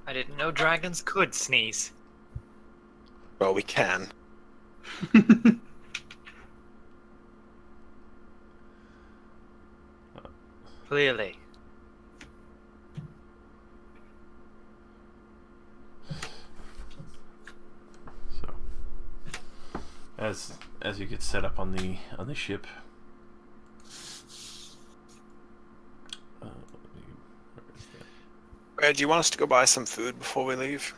I didn't know dragons could sneeze.
Well, we can.
Clearly.
So, as you get set up on the ship,
Do you want us to go buy some food before we leave?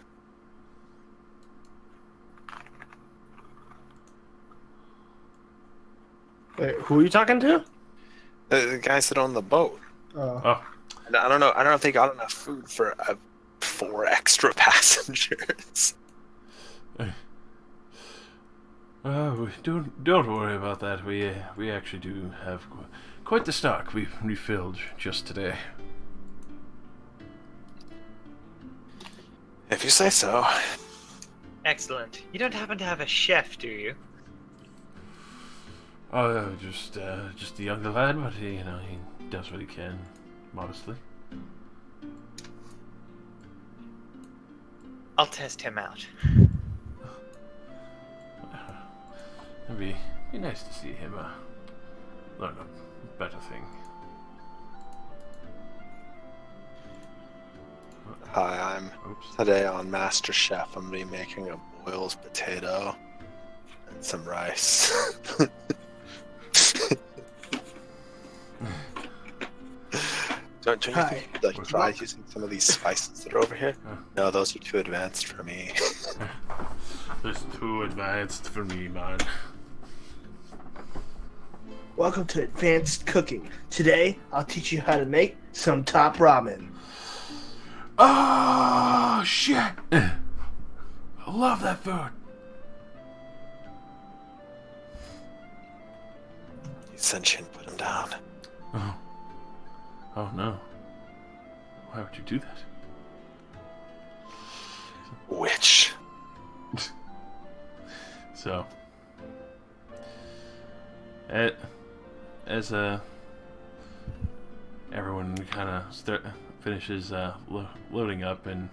Wait, who are you talking to?
The guys that own the boat.
oh,
And I don't know if they got enough food for 4 extra passengers.
don't worry about that. We actually do have quite the stock we refilled just today.
If you say so.
Excellent. You don't happen to have a chef, do you?
Oh, just the younger lad, but he does what he can, modestly.
I'll test him out.
It'd be nice to see him learn a better thing.
Hi, today on Master Chef. I'm remaking a boiled potato and some rice. Don't you think you'd like try using some of these spices that are over here? No, those are too advanced for me.
It's too advanced for me, man.
Welcome to Advanced Cooking. Today, I'll teach you how to make some top ramen.
Oh, shit! I love that food.
You sentient, put him down.
Oh no. Why would you do that?
Witch.
So, as everyone kind of finishes loading up, and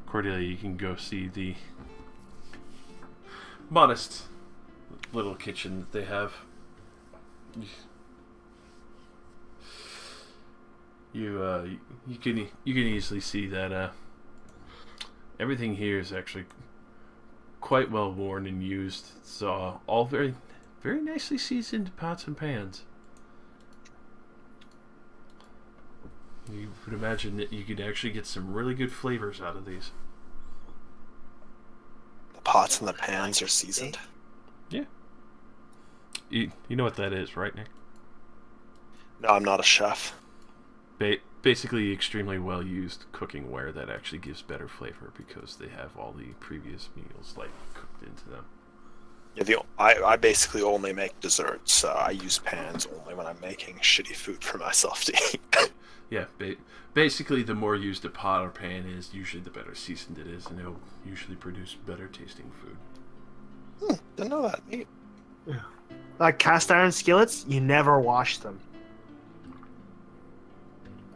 Cordelia, you can go see the modest little kitchen that they have. You can easily see that everything here is actually quite well worn and used. It's all very nicely seasoned pots and pans. You would imagine that you could actually get some really good flavors out of these.
The pots and the pans are seasoned.
Yeah. You know what that is, right, Nick?
No, I'm not a chef.
Basically extremely well used cooking ware that actually gives better flavor because they have all the previous meals cooked into them.
Yeah, I basically only make desserts, so I use pans only when I'm making shitty food for myself to eat.
Yeah, basically the more used a pot or pan is, usually the better seasoned it is, and it'll usually produce better tasting food.
Didn't know that. Neat.
Yeah. Like cast iron skillets, you never wash them.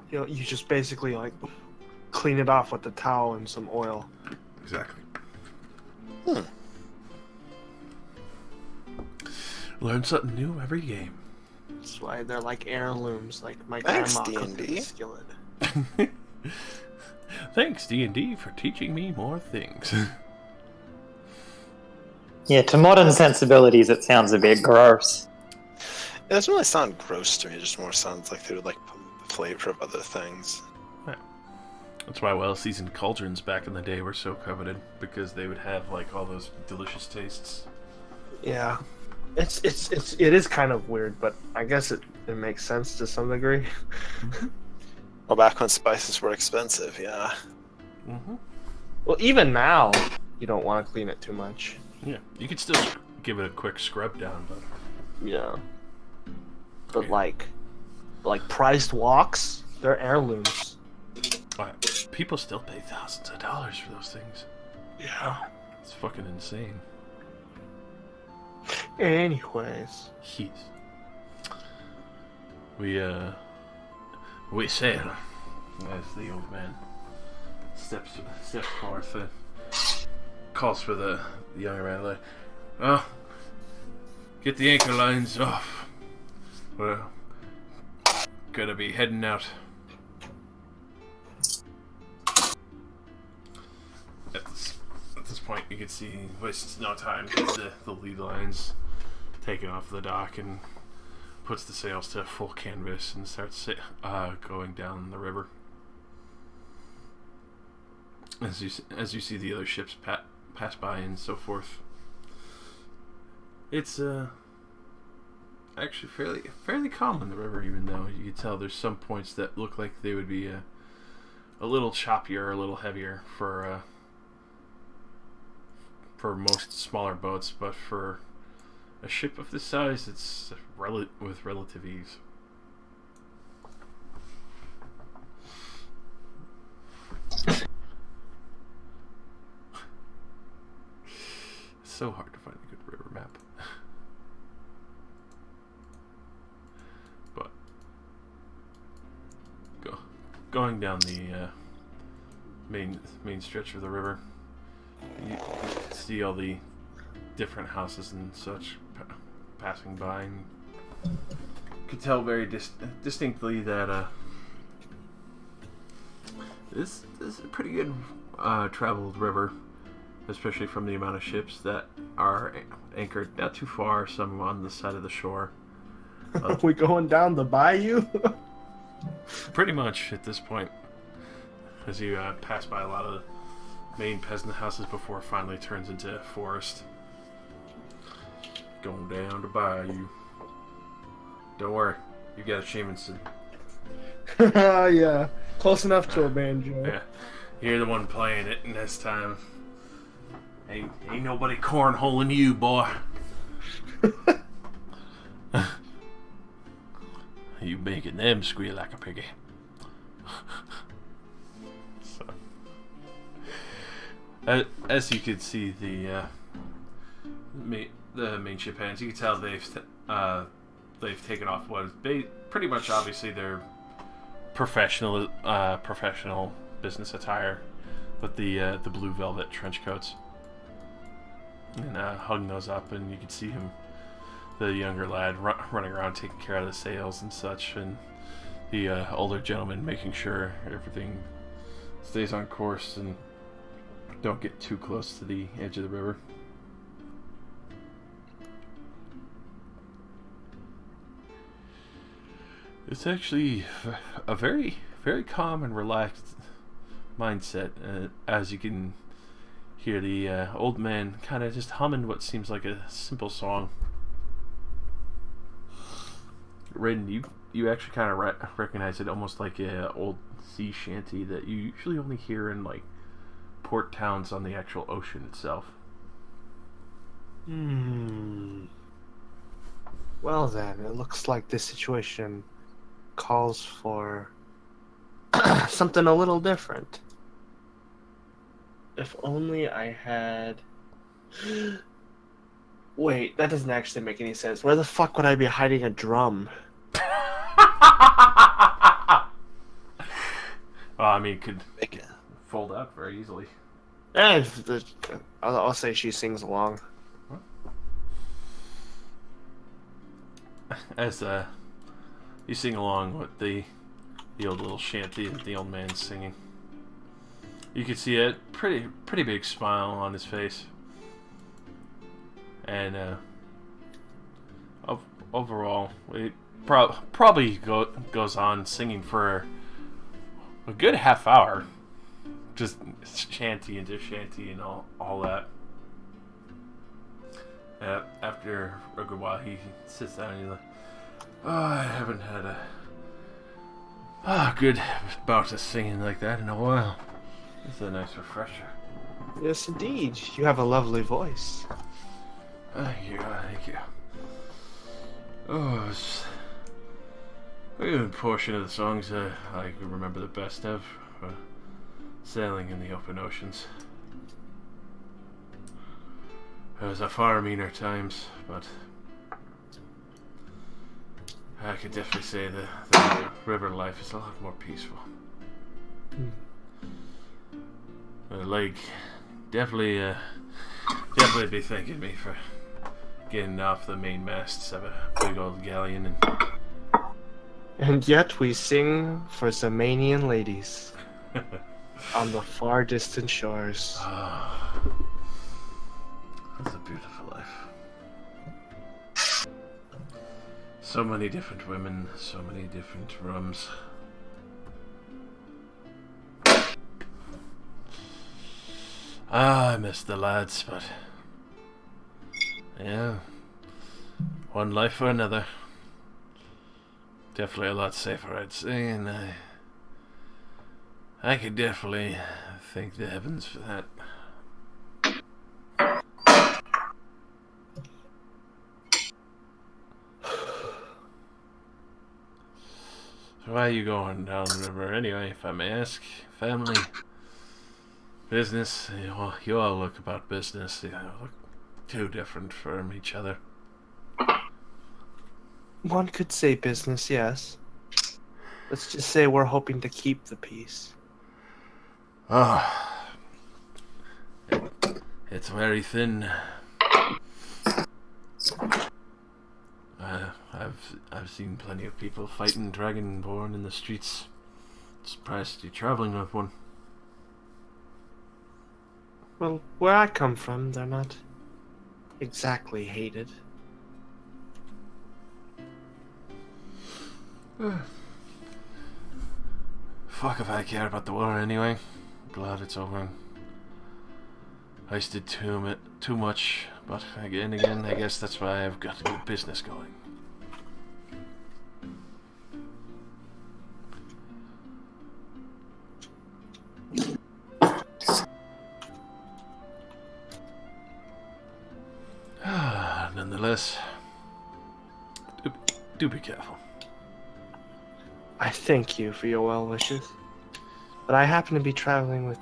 You just basically clean it off with a towel and some oil.
Exactly. Learn something new every game.
That's why they're like heirlooms, like my
Thanks,
grandma cooked
D&D.
a skillet.
Thanks, D&D, for teaching me more things.
Yeah, to modern sensibilities, it sounds a bit gross.
It doesn't really sound gross to me. It just more sounds like they would pollute the flavor of other things.
That's why well-seasoned cauldrons back in the day were so coveted, because they would have all those delicious tastes.
Yeah. It is kind of weird, but I guess it makes sense to some degree.
Well, back when spices were expensive, yeah.
Mm-hmm.
Well, even now, you don't want to clean it too much.
Yeah, you could still give it a quick scrub down, but
Yeah. But like prized walks, they're heirlooms.
people still pay thousands of dollars for those things.
Yeah.
It's fucking insane.
Anyways.
Jeez. We sail, as the old man steps forth and calls for the younger man, well, get the anchor lines off. We're gonna be heading out. At this point, you can see he wastes no time. The lead line's taken off the dock and puts the sails to full canvas and starts going down the river. As you see the other ships pass by and so forth. It's actually fairly calm in the river, even though you can tell there's some points that look like they would be a little choppier, a little heavier for most smaller boats, but for a ship of this size, it's with relative ease. It's so hard to find a good river map. But going down the main stretch of the river, you see all the different houses and such passing by, and you can tell very distinctly that this is a pretty good traveled river, especially from the amount of ships that are anchored not too far, some on the side of the shore.
Are we going down the bayou?
Pretty much at this point, as you pass by a lot of main peasant houses before it finally turns into forest. Going down the bayou. Don't worry, you got a Sheemanson.
Yeah, close enough to a banjo.
Yeah, you're the one playing it in this time. Ain't nobody cornholing you, boy. You making them squeal like a piggy. So, as you can see, the main ship hands, you can tell they've taken off what is pretty much obviously their professional business attire, but the blue velvet trench coats, and hung those up, and you can see him, the younger lad, running around taking care of the sails and such, and the older gentleman making sure everything stays on course and don't get too close to the edge of the river. It's actually a very, very calm and relaxed mindset, as you can hear the old man kind of just humming what seems like a simple song. Raiden, you actually kind of recognize it almost like a old sea shanty that you usually only hear in like port towns on the actual ocean itself.
Well then, it looks like this situation calls for something a little different. If only I had... Wait, that doesn't actually make any sense. Where the fuck would I be hiding a drum?
Well, I mean, it could fold out very easily.
I'll say she sings along.
As you sing along with the old little shanty that the old man's singing, you can see a pretty big smile on his face, and overall, it probably goes on singing for a good half hour, just shanty into shanty and all that. After a good while, he sits down and he's like, "Oh, I haven't had a good bout of singing like that in a while. It's a nice refresher."
Yes, indeed. You have a lovely voice.
Thank you. Oh, it's a good portion of the songs I can remember the best of sailing in the open oceans. It was a far meaner times, but I could definitely say the river life is a lot more peaceful. The lake definitely be thanking me for getting off the main masts of a big old galleon and
And yet we sing for Zamanian ladies on the far distant shores.
Ah, that's a beautiful life. So many different women, so many different rums. Ah, I miss the lads, but yeah, one life for another. Definitely a lot safer, I'd say, and I could definitely thank the heavens for that. So why are you going down the river anyway, if I may ask? Family? Business? You all look about business. You look too different from each other.
One could say business, yes. Let's just say we're hoping to keep the peace.
Ah, it's very thin. I've seen plenty of people fighting Dragonborn in the streets. Surprised you're traveling with one.
Well, where I come from, they're not exactly hated.
Fuck if I care about the war anyway. Glad it's over. I just did too much, but again, I guess that's why I've got a good business going. Nonetheless, do be careful.
I thank you for your well wishes, but I happen to be traveling with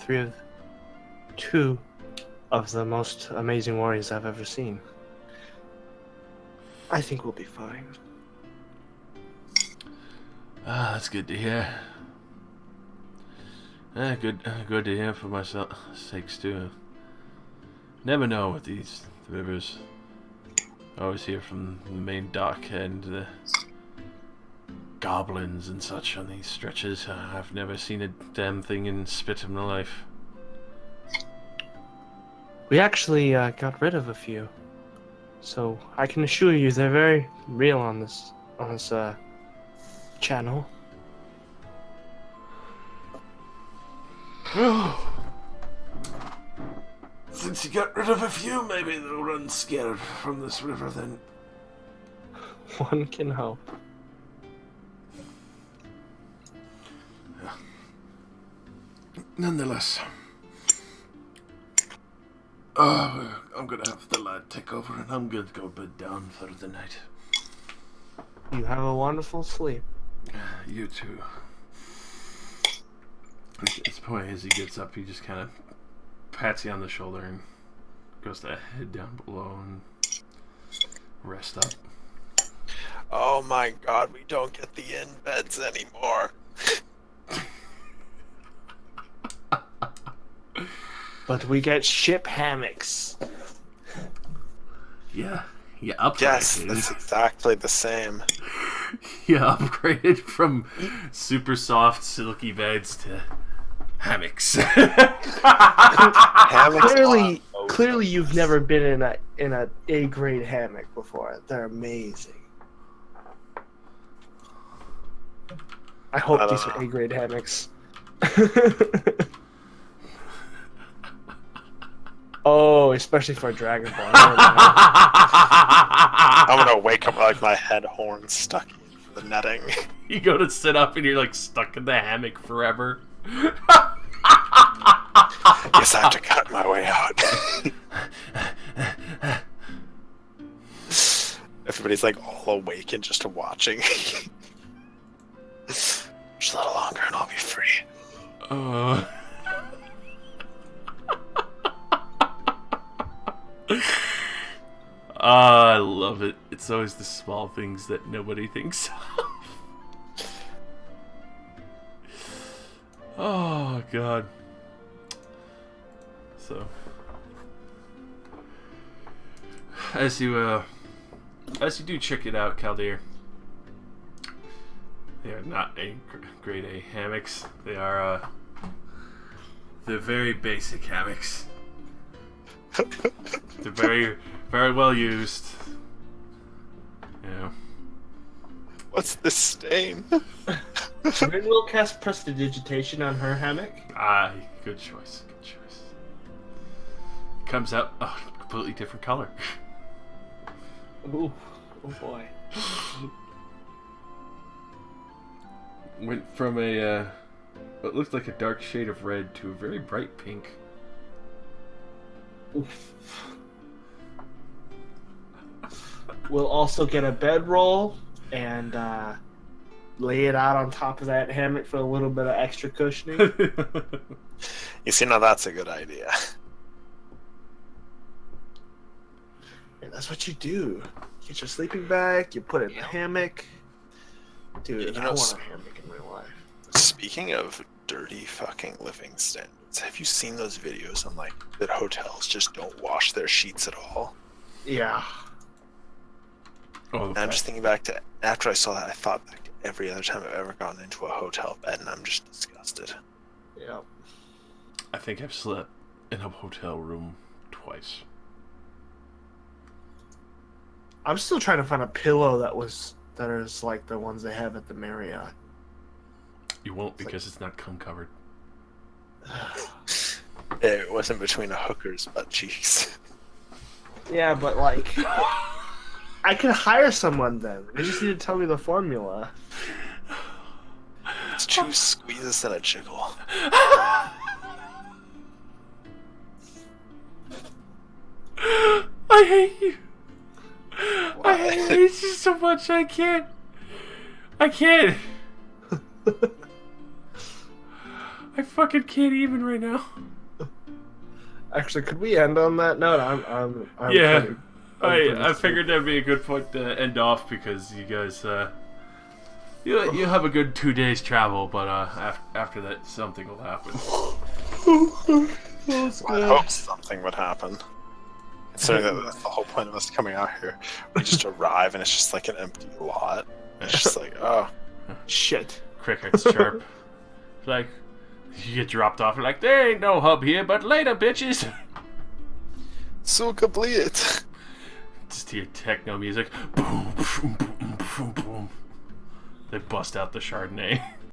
two of the most amazing warriors I've ever seen. I think we'll be fine.
Ah, that's good to hear. Good to hear for my sakes too. Never know with these rivers. I always hear from the main dock and the goblins and such on these stretches. I've never seen a damn thing in spit in my life.
We actually got rid of a few, so I can assure you they're very real on this channel.
Since you got rid of a few, maybe they'll run scared from this river then.
One can hope.
Nonetheless, I'm gonna have the lad take over and I'm gonna go bed down for the night.
You have a wonderful sleep.
You too. At this point, as he gets up, he just kind of pats you on the shoulder and goes to head down below and rest up.
Oh my god, we don't get the inn beds anymore.
But we get ship hammocks.
Yeah, you upgraded.
Yes, that's exactly the same.
You upgraded from super soft, silky beds to hammocks.
Hammocks
Clearly, you've never been in a A-grade hammock before. They're amazing. I hope these are A-grade hammocks. Oh, especially for a Dragon Ball.
I'm gonna wake up like my head horn stuck in the netting.
You go to sit up and you're like stuck in the hammock forever.
Guess I have to cut my way out. Everybody's like all awake and just watching. Just a little longer and I'll be free.
I love it. It's always the small things that nobody thinks of. Oh god. So as you do check it out, Kaldir, They are not grade A hammocks. They are they're very basic hammocks. They're very, very well used. Yeah.
What's this stain?
Rin will cast prestidigitation on her hammock.
Ah, good choice. Good choice. Comes out a completely different color.
Ooh, oh boy.
Went from a what looked like a dark shade of red to a very bright pink.
Oof. We'll also get a bedroll and lay it out on top of that hammock for a little bit of extra cushioning.
You see, now that's a good idea.
And that's what you do. You get your sleeping bag, you put it in the hammock. Dude,
You
I
know,
want a hammock in real life.
Speaking of dirty fucking living standards, have you seen those videos on like that hotels just don't wash their sheets at all?
Yeah.
Oh,
And I'm just thinking back to after I saw that, I thought back to every other time I've ever gone into a hotel bed, and I'm just disgusted.
Yeah.
I think I've slept in a hotel room twice.
I'm still trying to find a pillow that is like the ones they have at the Marriott.
You won't because it's not cum covered.
It wasn't between a hooker's butt cheeks.
Yeah, but like, I could hire someone then. They just need to tell me the formula.
It's 2 squeezes and a jiggle.
I hate you. I hate you so much. I can't. I fucking can't even right now.
Actually, could we end on that note? I'm
Yeah.
pretty-
I figured that'd be a good point to end off because you guys you have a good 2 days travel, but after that something will happen.
I hope something would happen. Considering that that's the whole point of us coming out here. We just arrive and it's just like an empty lot. And it's just like, oh.
Shit.
Crickets chirp. Like you get dropped off. Like there ain't no hub here, but later, bitches.
So complete.
Just hear techno music. Boom, boom, boom, boom, boom. They bust out the Chardonnay.